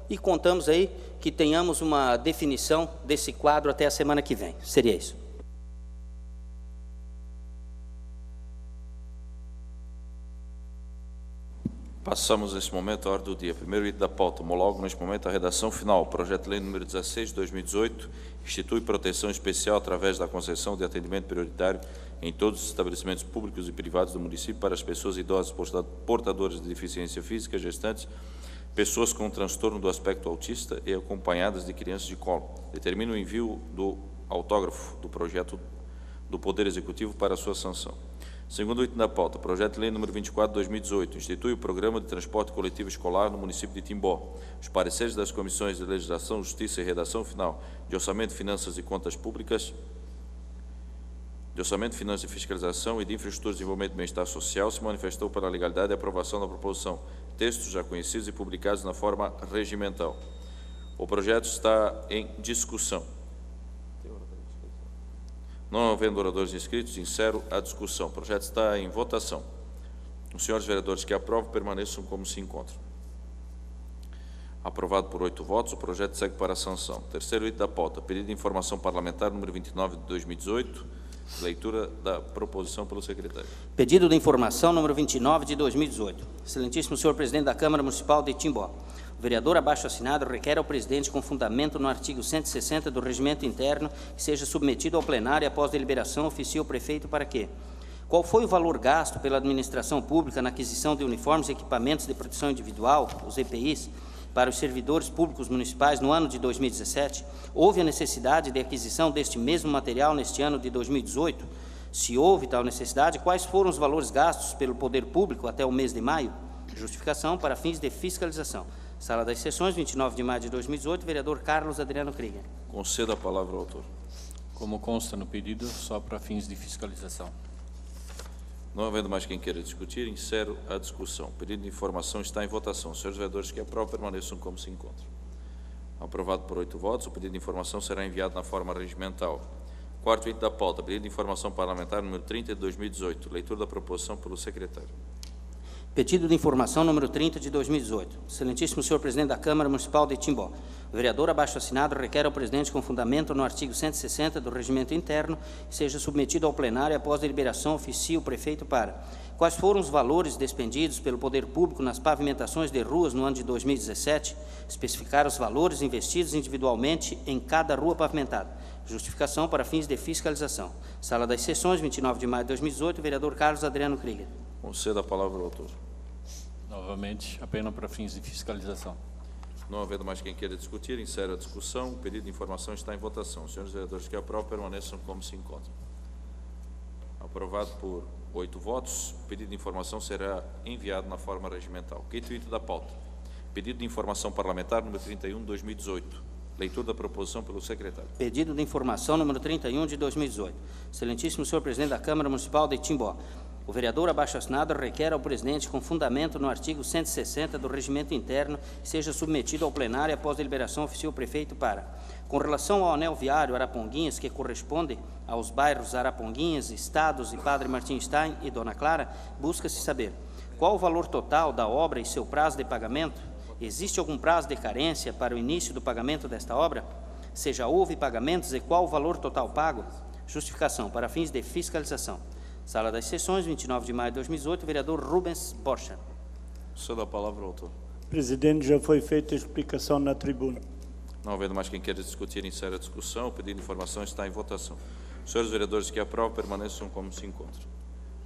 e contamos aí que tenhamos uma definição desse quadro até a semana que vem. Seria isso. Passamos neste momento à ordem do dia. Primeiro item da pauta, homologo neste momento a redação final. Projeto de lei número 16 de 2018 institui proteção especial através da concessão de atendimento prioritário em todos os estabelecimentos públicos e privados do município para as pessoas idosas portadoras de deficiência física, gestantes, pessoas com transtorno do aspecto autista e acompanhadas de crianças de colo. Determina o envio do autógrafo do projeto do Poder Executivo para a sua sanção. Segundo item da pauta, projeto de lei número 24 de 2018, institui o Programa de Transporte Coletivo Escolar no município de Timbó. Os pareceres das Comissões de Legislação, Justiça e Redação Final de Orçamento, Finanças e Contas Públicas, de Orçamento, Finanças e Fiscalização e de Infraestrutura, Desenvolvimento e Bem-Estar Social se manifestou para a legalidade e aprovação da proposição. Textos já conhecidos e publicados na forma regimental. O projeto está em discussão. Não havendo oradores inscritos, encerro a discussão. O projeto está em votação. Os senhores vereadores que aprovam permaneçam como se encontram. Aprovado por 8 votos, o projeto segue para a sanção. Terceiro item da pauta, pedido de informação parlamentar número 29 de 2018, leitura da proposição pelo secretário. Pedido de informação número 29 de 2018. Excelentíssimo senhor presidente da Câmara Municipal de Timbó. O vereador abaixo assinado requer ao presidente, com fundamento no artigo 160 do Regimento Interno, que seja submetido ao plenário após deliberação, oficie o prefeito para que: qual foi o valor gasto pela administração pública na aquisição de uniformes e equipamentos de proteção individual, os EPIs, para os servidores públicos municipais no ano de 2017? Houve a necessidade de aquisição deste mesmo material neste ano de 2018? Se houve tal necessidade, quais foram os valores gastos pelo poder público até o mês de maio? Justificação para fins de fiscalização. Sala das Sessões, 29 de maio de 2018, vereador Carlos Adriano Krieger. Conceda a palavra ao autor. Como consta no pedido, só para fins de fiscalização. Não havendo mais quem queira discutir, encerro a discussão. O pedido de informação está em votação. Senhores vereadores que aprovam, permaneçam como se encontram. Aprovado por 8 votos, o pedido de informação será enviado na forma regimental. Quarto item da pauta, pedido de informação parlamentar número 30 de 2018. Leitura da proposição pelo secretário. Pedido de informação número 30 de 2018. Excelentíssimo senhor presidente da Câmara Municipal de Timbó. O vereador abaixo assinado requer ao presidente, com fundamento no artigo 160 do Regimento Interno, que seja submetido ao plenário após deliberação, oficie o prefeito para: quais foram os valores despendidos pelo poder público nas pavimentações de ruas no ano de 2017, especificar os valores investidos individualmente em cada rua pavimentada. Justificação para fins de fiscalização. Sala das Sessões, 29 de maio de 2018, vereador Carlos Adriano Krieger. Conceda a palavra ao autor. Novamente, apenas para fins de fiscalização. Não havendo mais quem queira discutir, encerro a discussão. O pedido de informação está em votação. Senhores vereadores que aprovam, permaneçam como se encontram. Aprovado por 8 votos, o pedido de informação será enviado na forma regimental. Quinto item da pauta. Pedido de informação parlamentar número 31 de 2018. Leitura da proposição pelo secretário. Pedido de informação número 31 de 2018. Excelentíssimo senhor presidente da Câmara Municipal de Timbó. O vereador abaixo assinado requer ao presidente, com fundamento no artigo 160 do Regimento Interno, que seja submetido ao plenário após deliberação, oficie o prefeito para: com relação ao anel viário Araponguinhas, que corresponde aos bairros Araponguinhas, Estados e Padre Martim Stein e Dona Clara, busca-se saber qual o valor total da obra e seu prazo de pagamento. Existe algum prazo de carência para o início do pagamento desta obra? Se já houve pagamentos, e qual o valor total pago? Justificação para fins de fiscalização. Sala das Sessões, 29 de maio de 2018, vereador Rubens Borcha. Cedo a palavra ao autor. Presidente, já foi feita a explicação na tribuna. Não havendo mais quem queira discutir, encerra a discussão. O pedido de informação está em votação. Senhores vereadores que aprovam, permaneçam como se encontram.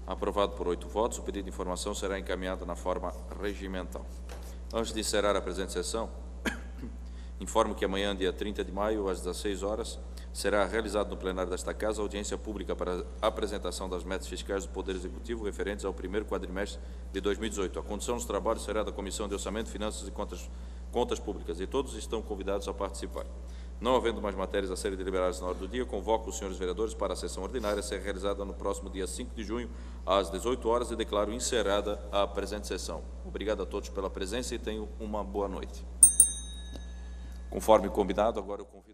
Aprovado por 8 votos, o pedido de informação será encaminhado na forma regimental. Antes de encerrar a presente sessão, informo que amanhã, dia 30 de maio, às 16 horas, será realizado no plenário desta Casa a audiência pública para a apresentação das metas fiscais do Poder Executivo referentes ao primeiro quadrimestre de 2018. A condução dos trabalhos será da Comissão de Orçamento, Finanças e Contas Públicas, e todos estão convidados a participar. Não havendo mais matérias a serem deliberadas na hora do dia, convoco os senhores vereadores para a sessão ordinária a ser realizada no próximo dia 5 de junho, às 18 horas, e declaro encerrada a presente sessão. Obrigado a todos pela presença e tenham uma boa noite. Conforme combinado, agora eu convido